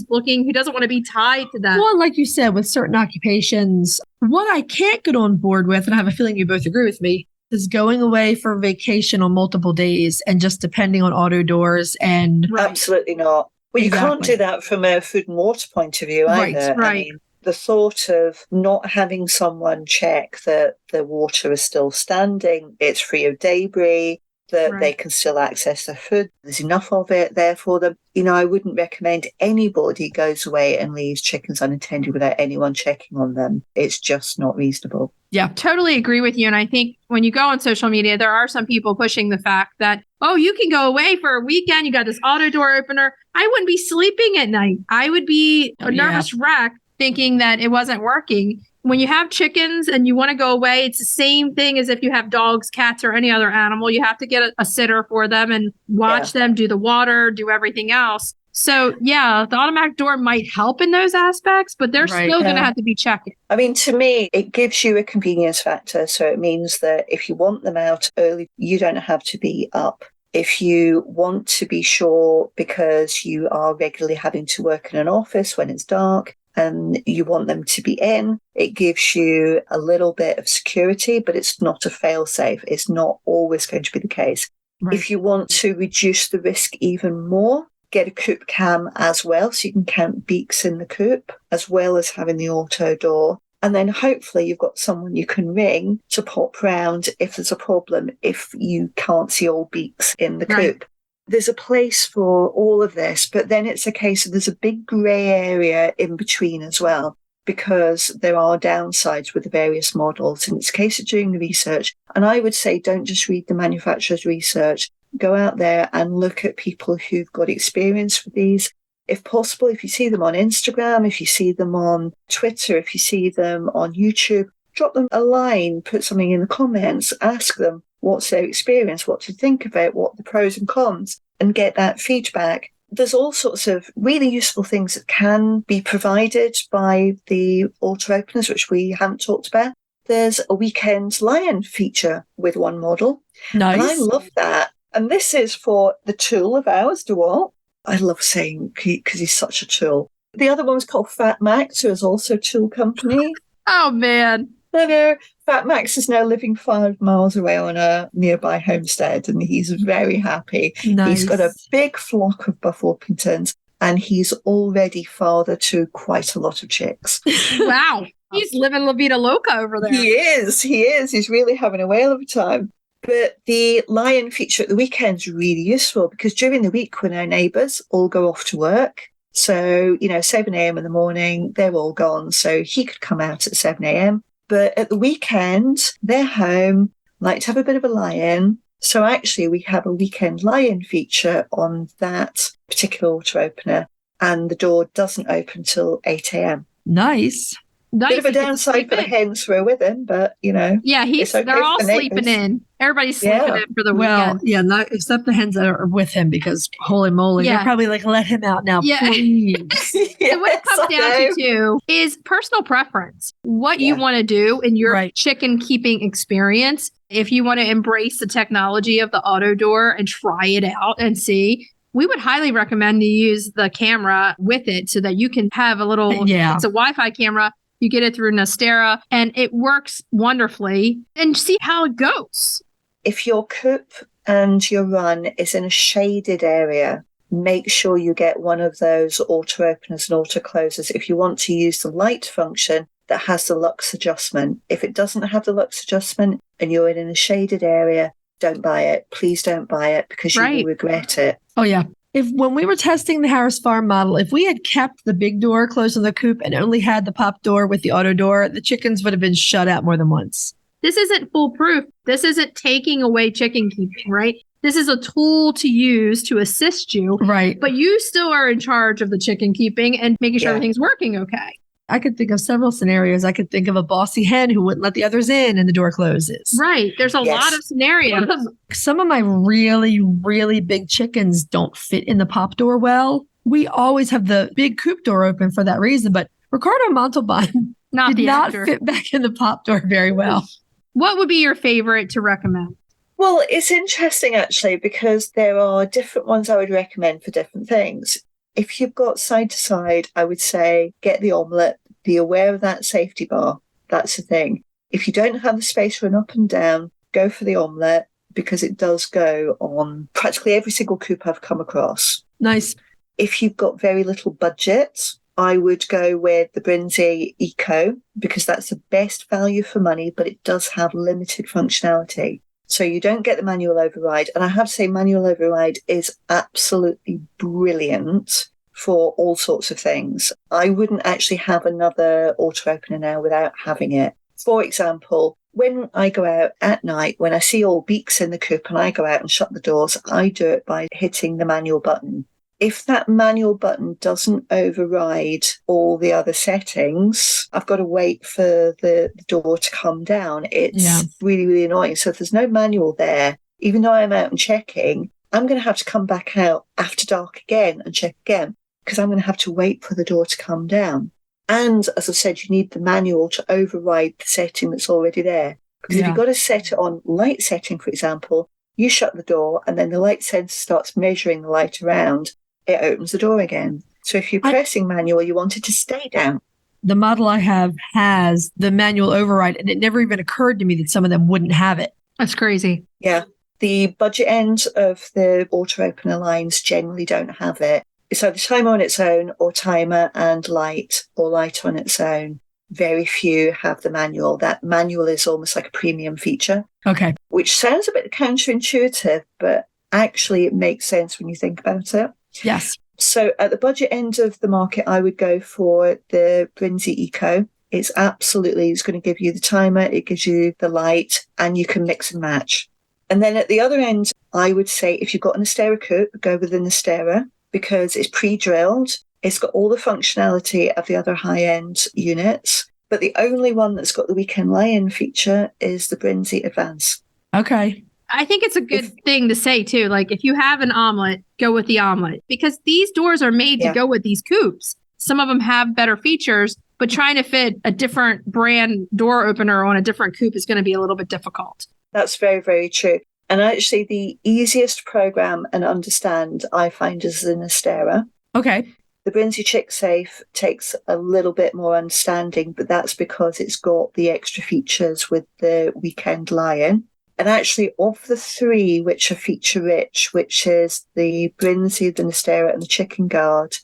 doesn't want to be tied to that. Well, like you said, with certain occupations, what I can't get on board with, and I have a feeling you both agree with me, is going away for vacation on multiple days and just depending on auto doors and Right. Absolutely not. Well, you can't Exactly. do that from a food and water point of view either. Right. I mean, the thought of not having someone check that the water is still standing, it's free of debris, that Right. they can still access their food, there's enough of it there for them. I wouldn't recommend anybody goes away and leaves chickens unattended without anyone checking on them. It's just not reasonable. Totally agree with you. And I think when you go on social media, there are some people pushing the fact that, oh, you can go away for a weekend. You got this auto door opener. I wouldn't be sleeping at night. I would be a nervous wreck thinking that it wasn't working. When you have chickens and you want to go away, it's the same thing as if you have dogs, cats, or any other animal. You have to get a sitter for them and watch them, do the water, do everything else. So, yeah, the automatic door might help in those aspects, but they're still going to have to be checked. I mean, to me, it gives you a convenience factor. So it means that if you want them out early, you don't have to be up. If you want to be sure because you are regularly having to work in an office when it's dark and you want them to be in, it gives you a little bit of security, but it's not a fail-safe. It's not always going to be the case. Right. If you want to reduce the risk even more, get a coop cam as well, so you can count beaks in the coop, as well as having the auto door. And then hopefully you've got someone you can ring to pop round if there's a problem, if you can't see all beaks in the coop. There's a place for all of this, but then it's a case of there's a big grey area in between as well, because there are downsides with the various models. And it's a case of doing the research. And I would say don't just read the manufacturer's research. Go out there and look at people who've got experience with these. If possible, if you see them on Instagram, if you see them on Twitter, if you see them on YouTube, drop them a line, put something in the comments, ask them what's their experience, what to think of it, what the pros and cons, and get that feedback. There's all sorts of really useful things that can be provided by the auto openers, which we haven't talked about. There's a weekend lion feature with one model. Nice. And I love that. And this is for the tool of ours, DeWalt. I love saying because he's such a tool. The other one was called Fat Max, who is also a tool company. Oh, man. I know. Fat Max is now living 5 miles away on a nearby homestead, and he's very happy. Nice. He's got a big flock of Buff Orpingtons, and he's already father to quite a lot of chicks. Wow. He's living La Vida Loca over there. He is. He's really having a whale of a time. But the lion feature at the weekend is really useful because during the week when our neighbours all go off to work, so, 7 a.m. in the morning, they're all gone. So he could come out at 7 a.m. But at the weekend, they're home, like to have a bit of a lie-in. So actually, we have a weekend lie-in feature on that particular auto opener, and the door doesn't open till 8 a.m. Nice. Bit of a downside for the hens who are with him, but Yeah, it's okay they're all for the sleeping neighbours. in. Everybody's sleeping in for the Well, weekend. yeah, not except the hens that are with him, because holy moly, Yeah. they're probably like, let him out now, please. So what it comes down to too is personal preference. What you want to do in your chicken keeping experience. If you want to embrace the technology of the auto door and try it out and see, we would highly recommend you use the camera with it so that you can have a little, it's a Wi-Fi camera. You get it through Nestera and it works wonderfully, and see how it goes. If your coop and your run is in a shaded area, make sure you get one of those auto openers and auto closers if you want to use the light function that has the lux adjustment. If it doesn't have the lux adjustment and you're in a shaded area, don't buy it. Please don't buy it, because you will regret it. Oh, yeah. When we were testing the Harris Farm model, if we had kept the big door closed on the coop and only had the pop door with the auto door, the chickens would have been shut out more than once. This isn't foolproof. This isn't taking away chicken keeping, right? This is a tool to use to assist you. Right. But you still are in charge of the chicken keeping and making sure everything's working okay. I could think of several scenarios. I could think of a bossy hen who wouldn't let the others in and the door closes. Right. There's a lot of scenarios. Some of my really, really big chickens don't fit in the pop door well. We always have the big coop door open for that reason, but Ricardo Montalban did not fit back in the pop door very well. What would be your favorite to recommend? Well, it's interesting actually, because there are different ones I would recommend for different things. If you've got side to side, I would say get the omelette. Be aware of that safety bar. That's the thing. If you don't have the space run up and down, go for the omelette, because it does go on practically every single coop I've come across. Nice. If you've got very little budget, I would go with the Brinsley Eco, because that's the best value for money, but it does have limited functionality. So you don't get the manual override. And I have to say, manual override is absolutely brilliant for all sorts of things. I wouldn't actually have another auto opener now without having it. For example, when I go out at night, when I see all beaks in the coop and I go out and shut the doors, I do it by hitting the manual button. If that manual button doesn't override all the other settings, I've got to wait for the door to come down. It's really, really annoying. So if there's no manual there, even though I'm out and checking, I'm going to have to come back out after dark again and check again, because I'm going to have to wait for the door to come down. And as I said, you need the manual to override the setting that's already there. Because if you've got to set it on light setting, for example, you shut the door and then the light sensor starts measuring the light around, it opens the door again. So if you're pressing manual, you want it to stay down. The model I have has the manual override, and it never even occurred to me that some of them wouldn't have it. That's crazy. Yeah. The budget end of the auto opener lines generally don't have it. It's either timer on its own or timer and light, or light on its own. Very few have the manual. That manual is almost like a premium feature. Okay. Which sounds a bit counterintuitive, but actually it makes sense when you think about it. Yes. So at the budget end of the market, I would go for the Brinsley Eco. It's going to give you the timer, it gives you the light, and you can mix and match. And then at the other end, I would say if you've got an Nestera coop, go with the Nestera, because it's pre-drilled. It's got all the functionality of the other high-end units. But the only one that's got the weekend lie-in feature is the Brinsley Advance. Okay. I think it's a good thing to say, too. Like, if you have an omelet, go with the omelet. Because these doors are made to go with these coops. Some of them have better features, but trying to fit a different brand door opener on a different coop is going to be a little bit difficult. That's very, very true. And actually, the easiest program and understand, I find, is the Nestera. Okay. The Brinsley Chick Safe takes a little bit more understanding, but that's because it's got the extra features with the weekend lie-in. And actually, of the three which are feature-rich, which is the Brinsley, the Nestera, and the Chicken Guard,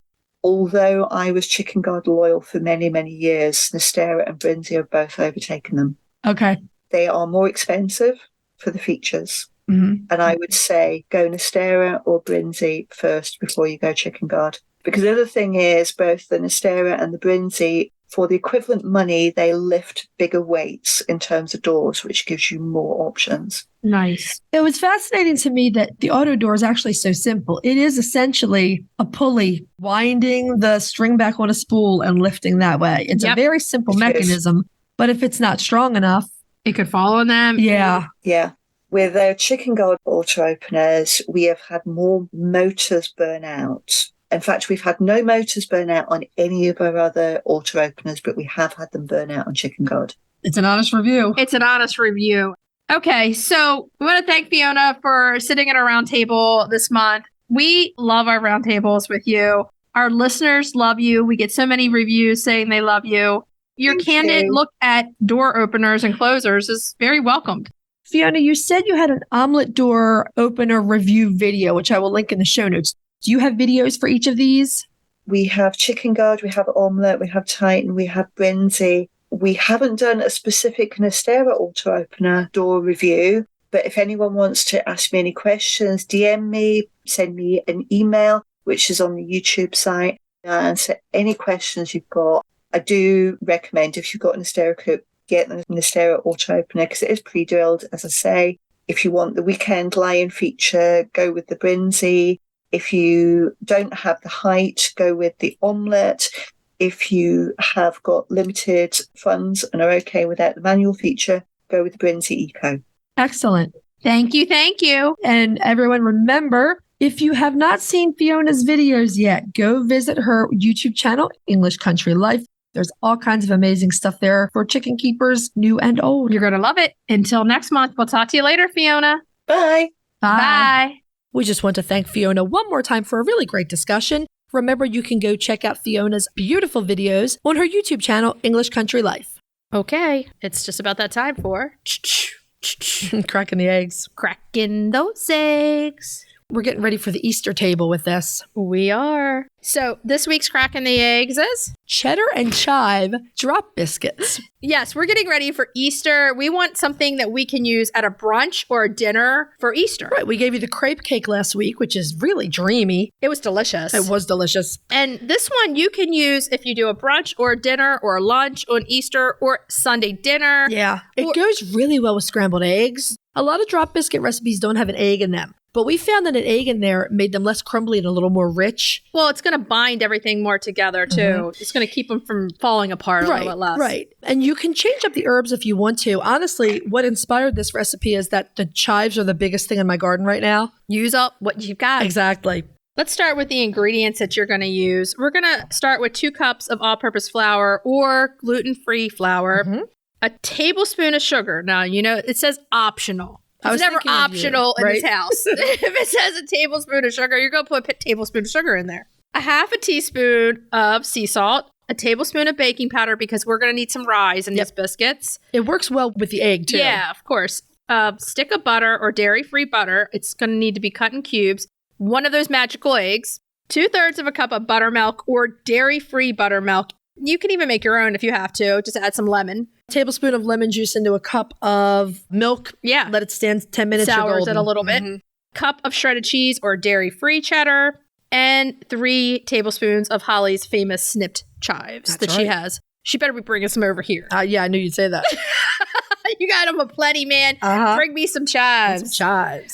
although I was Chicken Guard loyal for many, many years, Nestera and Brinsley have both overtaken them. Okay. They are more expensive for the features. Mm-hmm. And I would say go Nestera or Brinsley first before you go Chicken Guard. Because the other thing is, both the Nestera and the Brinsley, for the equivalent money, they lift bigger weights in terms of doors, which gives you more options. Nice. It was fascinating to me that the auto door is actually so simple. It is essentially a pulley winding the string back on a spool and lifting that way. It's a very simple mechanism, but if it's not strong enough, it could fall on them. Yeah. With our chicken guard auto openers, we have had more motors burn out. In fact, we've had no motors burn out on any of our other auto openers, but we have had them burn out on chicken guard. It's an honest review. It's an honest review. Okay, so we want to thank Fiona for sitting at our round table this month. We love our round tables with you. Our listeners love you. We get so many reviews saying they love you. Your candid look at door openers and closers is very welcomed. Fiona, you said you had an omelet door opener review video, which I will link in the show notes. Do you have videos for each of these? We have chicken guard, we have omelette, we have Titan, we have Brinzy. We haven't done a specific Nestera auto opener door review, but if anyone wants to ask me any questions, DM me, send me an email, which is on the YouTube site. I'll answer any questions you've got. I do recommend, if you've got a Nestera Coop, get the Nestera auto opener because it is pre-drilled, as I say. If you want the weekend lie-in feature, go with the Brinzy. If you don't have the height, go with the omelette. If you have got limited funds and are okay without the manual feature, go with the Brinzy Eco. Excellent. Thank you. Thank you. And everyone remember, if you have not seen Fiona's videos yet, go visit her YouTube channel, English Country Life. There's all kinds of amazing stuff there for chicken keepers, new and old. You're going to love it. Until next month, we'll talk to you later, Fiona. Bye. Bye. We just want to thank Fiona one more time for a really great discussion. Remember, you can go check out Fiona's beautiful videos on her YouTube channel, English Country Life. Okay, it's just about that time for Cracking the eggs. cracking those eggs. We're getting ready for the Easter table with this. We are. So this week's cracking the eggs is Cheddar and Chive drop biscuits. Yes, we're getting ready for Easter. We want something that we can use at a brunch or a dinner for Easter. Right, we gave you the crepe cake last week, which is really dreamy. It was delicious. It was delicious. And this one you can use if you do a brunch or a dinner or a lunch on Easter or Sunday dinner. Yeah, it goes really well with scrambled eggs. A lot of drop biscuit recipes don't have an egg in them, but we found that an egg in there made them less crumbly and a little more rich. Well, it's going to bind everything more together, too. Mm-hmm. It's going to keep them from falling apart a little bit less. Right. And you can change up the herbs if you want to. Honestly, what inspired this recipe is that the chives are the biggest thing in my garden right now. Use up what you've got. Exactly. Let's start with the ingredients that you're going to use. We're going to start with 2 cups of all-purpose flour or gluten-free flour, a tablespoon of sugar. Now, you know, it says optional. It's never optional in this house. If it says a tablespoon of sugar, you're going to put a tablespoon of sugar in there. A half a teaspoon of sea salt, a tablespoon of baking powder because we're going to need some rise in these biscuits. It works well with the egg, too. Yeah, of course. A stick of butter or dairy-free butter. It's going to need to be cut in cubes. 1 of those magical eggs. 2/3 of a cup of buttermilk or dairy-free buttermilk. You can even make your own if you have to. Just add some lemon. A tablespoon of lemon juice into a cup of milk. Yeah. Let it stand 10 minutes. Sours it a little bit. Cup of shredded cheese or dairy-free cheddar. And 3 tablespoons of Holly's famous snipped chives she has. She better be bringing some over here. Yeah, I knew you'd say that. You got them aplenty, man. Bring me some chives.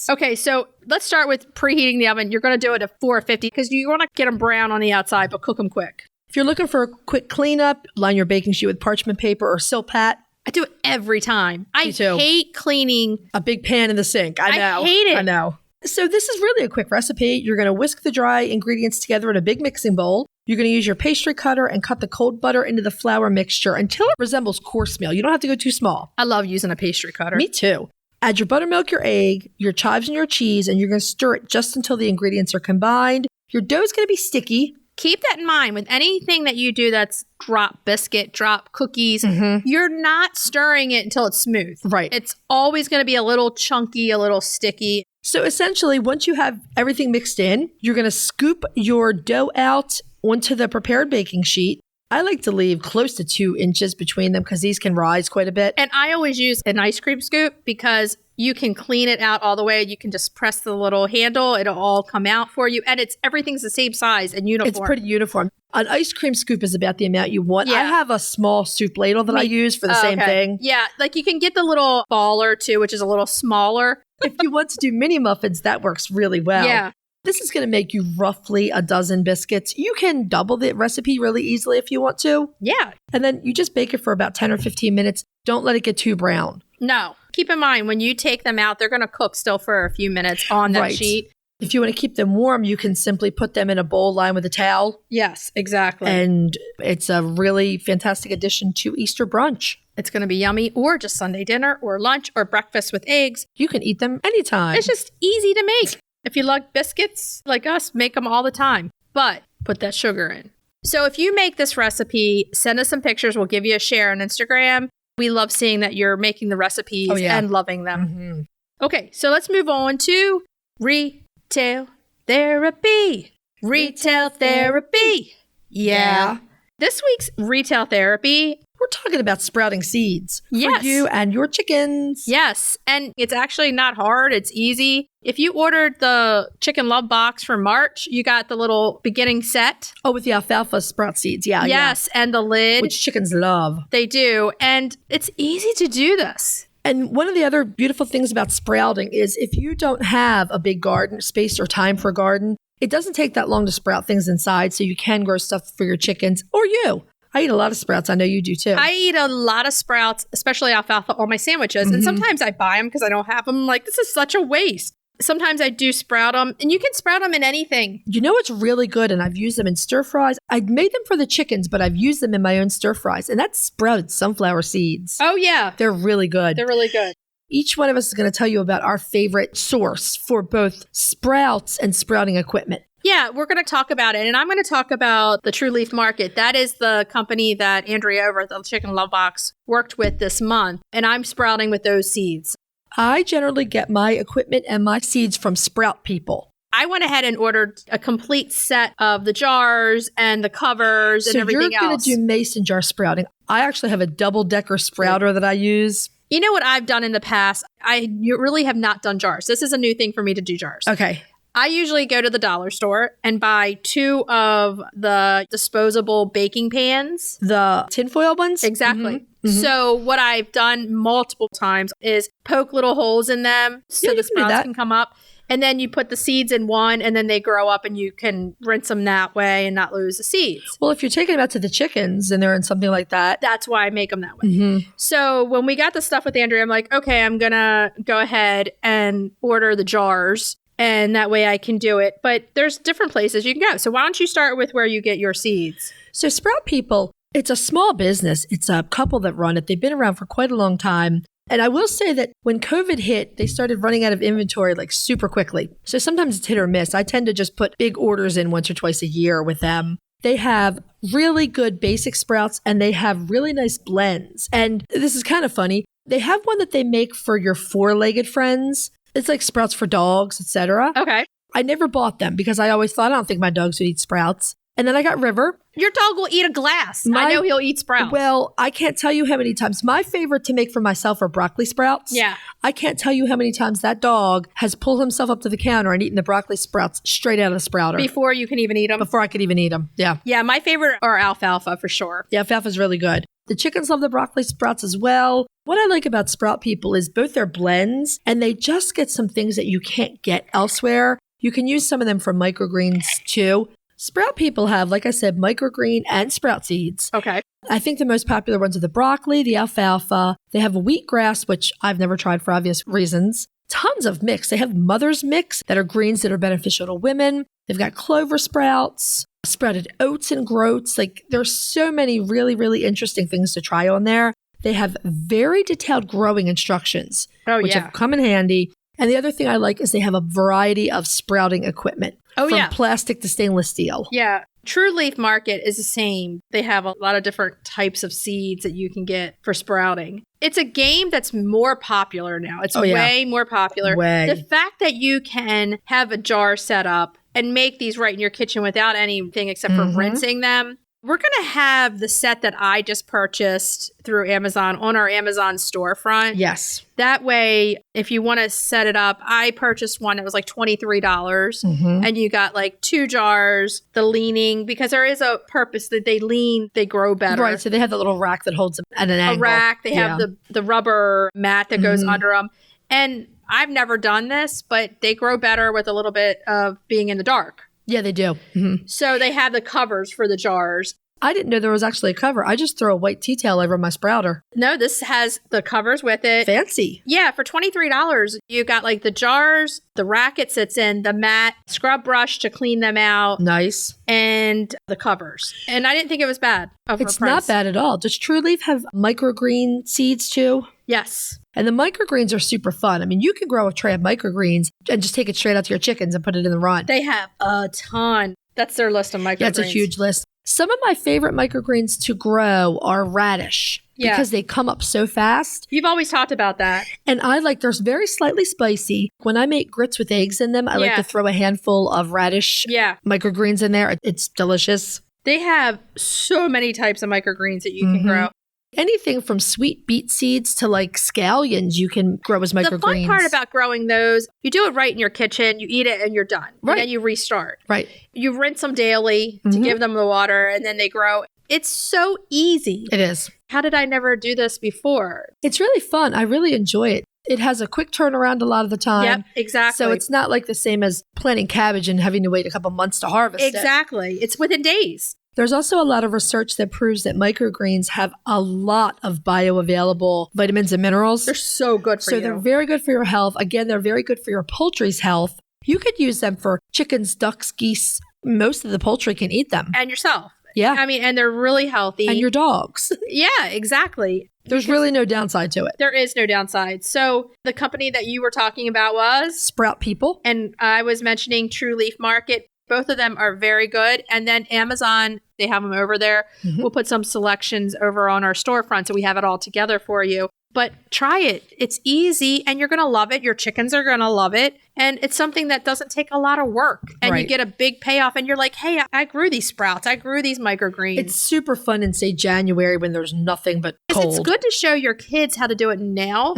Okay, so let's start with preheating the oven. You're going to do it at 450 because you want to get them brown on the outside, but cook them quick. If you're looking for a quick cleanup, line your baking sheet with parchment paper or Silpat. I do it every time. I hate cleaning a big pan in the sink. I know. I hate it. I know. So this is really a quick recipe. You're going to whisk the dry ingredients together in a big mixing bowl. You're going to use your pastry cutter and cut the cold butter into the flour mixture until it resembles coarse meal. You don't have to go too small. I love using a pastry cutter. Me too. Add your buttermilk, your egg, your chives, and your cheese, and you're going to stir it just until the ingredients are combined. Your dough is going to be sticky. Keep that in mind with anything that you do that's drop biscuit, drop cookies. You're not stirring it until it's smooth. Right. It's always going to be a little chunky, a little sticky. So essentially, once you have everything mixed in, you're going to scoop your dough out onto the prepared baking sheet. I like to leave close to 2 inches between them because these can rise quite a bit. And I always use an ice cream scoop because You can clean it out all the way. You can just press the little handle. It'll all come out for you. And everything's the same size and uniform. It's pretty uniform. An ice cream scoop is about the amount you want. Yeah. I have a small soup ladle that I use for the same thing. Yeah, like you can get the little baller too, which is a little smaller. If you want to do mini muffins, that works really well. Yeah. This is going to make you roughly a dozen biscuits. You can double the recipe really easily if you want to. Yeah. And then you just bake it for about 10 or 15 minutes. Don't let it get too brown. No. Keep in mind, when you take them out, they're going to cook still for a few minutes on that sheet. If you want to keep them warm, you can simply put them in a bowl lined with a towel. Yes, exactly. And it's a really fantastic addition to Easter brunch. It's going to be yummy, or just Sunday dinner or lunch or breakfast with eggs. You can eat them anytime. It's just easy to make. If you like biscuits like us, make them all the time, but put that sugar in. So if you make this recipe, send us some pictures. We'll give you a share on Instagram. We love seeing that you're making the recipes and loving them. Mm-hmm. Okay, so let's move on to retail therapy. Retail therapy. Yeah. This week's retail therapy, we're talking about sprouting seeds for Yes. you and your chickens. yes, and it's actually not hard. It's easy. If you ordered the Chicken Love Box for March, you got the little beginning set. Oh, with the alfalfa sprout seeds. Yeah. Yes, and the lid. Which chickens love. They do. And it's easy to do this. And one of the other beautiful things about sprouting is if you don't have a big garden space or time for a garden, it doesn't take that long to sprout things inside, so you can grow stuff for your chickens or you. I eat a lot of sprouts. I know you do too. I eat a lot of sprouts, especially alfalfa, on my sandwiches. And sometimes I buy them because I don't have them. Like, this is such a waste. Sometimes I do sprout them, and you can sprout them in anything. You know what's really good, and I've used them in stir fries? I've made them for the chickens, but I've used them in my own stir fries, and that's sprouted sunflower seeds. Oh, yeah. They're really good. They're really good. Each one of us is going to tell you about our favorite source for both sprouts and sprouting equipment. Yeah, we're going to talk about it. And I'm going to talk about the True Leaf Market. That is the company that Andrea over at the Chicken Love Box worked with this month. And I'm sprouting with those seeds. I generally get my equipment and my seeds from Sprout People. I went ahead and ordered a complete set of the jars and the covers and everything else. So you're going to do mason jar sprouting. I actually have a double-decker sprouter that I use. You know what I've done in the past? You really have not done jars. This is a new thing for me to do jars. Okay. I usually go to the dollar store and buy 2 of the disposable baking pans. The tinfoil ones? Exactly. Mm-hmm. So what I've done multiple times is poke little holes in them so the sprouts can come up. And then you put the seeds in one, and then they grow up, and you can rinse them that way and not lose the seeds. Well, if you're taking them out to the chickens and they're in something like that. That's why I make them that way. Mm-hmm. So when we got the stuff with Andrea, I'm like, okay, I'm going to go ahead and order the jars. And that way I can do it. But there's different places you can go. So why don't you start with where you get your seeds? So Sprout People, it's a small business. It's a couple that run it. They've been around for quite a long time. And I will say that when COVID hit, they started running out of inventory like super quickly. So sometimes it's hit or miss. I tend to just put big orders in once or twice a year with them. They have really good basic sprouts and they have really nice blends. And this is kind of funny. They have one that they make for your 4-legged friends. It's like sprouts for dogs, etc. Okay. I never bought them because I always thought I don't think my dogs would eat sprouts. And then I got River. Your dog will eat a glass. I know he'll eat sprouts. Well, I can't tell you how many times. My favorite to make for myself are broccoli sprouts. Yeah. I can't tell you how many times that dog has pulled himself up to the counter and eaten the broccoli sprouts straight out of the sprouter. Before you can even eat them? Before I could even eat them. Yeah. Yeah, my favorite are alfalfa for sure. Yeah, alfalfa's really good. The chickens love the broccoli sprouts as well. What I like about Sprout People is both their blends, and they just get some things that you can't get elsewhere. You can use some of them for microgreens too. Sprout People have, like I said, microgreen and sprout seeds. Okay. I think the most popular ones are the broccoli, the alfalfa. They have wheatgrass, which I've never tried for obvious reasons. Tons of mix. They have mother's mix that are greens that are beneficial to women. They've got clover sprouts, sprouted oats and groats. Like there's so many really, really interesting things to try on there. They have very detailed growing instructions, which have come in handy. And the other thing I like is they have a variety of sprouting equipment. From plastic to stainless steel. Yeah. True Leaf Market is the same. They have a lot of different types of seeds that you can get for sprouting. It's a game that's more popular now. It's way more popular. The fact that you can have a jar set up and make these right in your kitchen without anything except for rinsing them We're going to have the set that I just purchased through Amazon on our Amazon storefront. Yes. That way, if you want to set it up, I purchased one that was like $23 and you got like 2 jars, the leaning, because there is a purpose that they lean, they grow better. Right. So they have the little rack that holds them at an angle. A rack. They have the rubber mat that goes under them. And I've never done this, but they grow better with a little bit of being in the dark. Yeah, they do. So they have the covers for the jars. I didn't know there was actually a cover. I just throw a white tea towel over my sprouter. No, this has the covers with it. Fancy. Yeah, for $23, you got like the jars, the rack it sits in, the mat, scrub brush to clean them out. Nice. And the covers. And I didn't think it was bad. It's not bad at all. Does True Leaf have microgreen seeds too? Yes. And the microgreens are super fun. I mean, you can grow a tray of microgreens and just take it straight out to your chickens and put it in the run. They have a ton. That's their list of microgreens. Yeah, it's a huge list. Some of my favorite microgreens to grow are radish because they come up so fast. You've always talked about that. And I like, they're very slightly spicy. When I make grits with eggs in them, I like to throw a handful of radish microgreens in there. It's delicious. They have so many types of microgreens that you can grow. Anything from sweet beet seeds to like scallions you can grow as microgreens. The fun part about growing those, you do it right in your kitchen, you eat it and you're done. Right. And then you restart. Right. You rinse them daily to give them the water and then they grow. It's so easy. It is. How did I never do this before? It's really fun. I really enjoy it. It has a quick turnaround a lot of the time. Yep, exactly. So it's not like the same as planting cabbage and having to wait a couple months to harvest it. Exactly. It's within days. There's also a lot of research that proves that microgreens have a lot of bioavailable vitamins and minerals. They're so good for you. So they're very good for your health. Again, they're very good for your poultry's health. You could use them for chickens, ducks, geese. Most of the poultry can eat them. And yourself. Yeah. I mean, and they're really healthy. And your dogs. Yeah, exactly. There's really no downside to it. There is no downside. So the company that you were talking about was? Sprout People. And I was mentioning True Leaf Market. Both of them are very good. And then Amazon, they have them over there. We'll put some selections over on our storefront so we have it all together for you. But try it. It's easy and you're going to love it. Your chickens are going to love it. And it's something that doesn't take a lot of work. And you get a big payoff and you're like, hey, I grew these sprouts. I grew these microgreens. It's super fun in, say, January when there's nothing but cold. It's good to show your kids how to do it now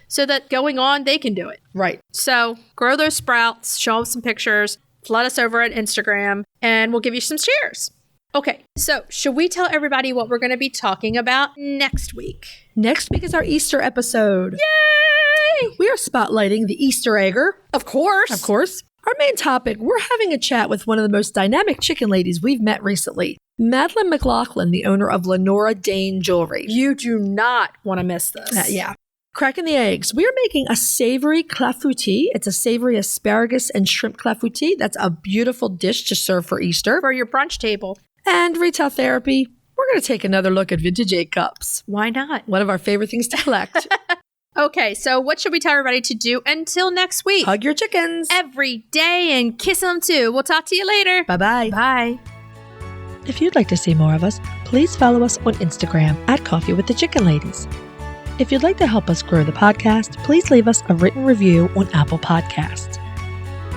so that going on, they can do it. Right. So grow those sprouts, show them some pictures. Flood us over at Instagram and we'll give you some shares. Okay, so should we tell everybody what we're going to be talking about next week? Next week is our Easter episode. Yay! We are spotlighting the Easter egger. Of course. Of course. Our main topic, we're having a chat with one of the most dynamic chicken ladies we've met recently. Madeline McLaughlin, the owner of Lenora Dane Jewelry. You do not want to miss this. Yeah. Cracking the eggs. We are making a savory clafoutis. It's a savory asparagus and shrimp clafoutis. That's a beautiful dish to serve for Easter. For your brunch table. And retail therapy. We're going to take another look at vintage egg cups. Why not? One of our favorite things to collect. Okay, so what should we tell everybody to do until next week? Hug your chickens. Every day and kiss them too. We'll talk to you later. Bye-bye. Bye. If you'd like to see more of us, please follow us on Instagram at Coffee with the Chicken Ladies. If you'd like to help us grow the podcast, please leave us a written review on Apple Podcasts.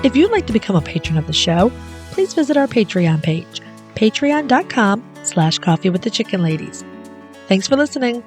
If you'd like to become a patron of the show, please visit our Patreon page, patreon.com/coffeewiththechickenladies. Thanks for listening.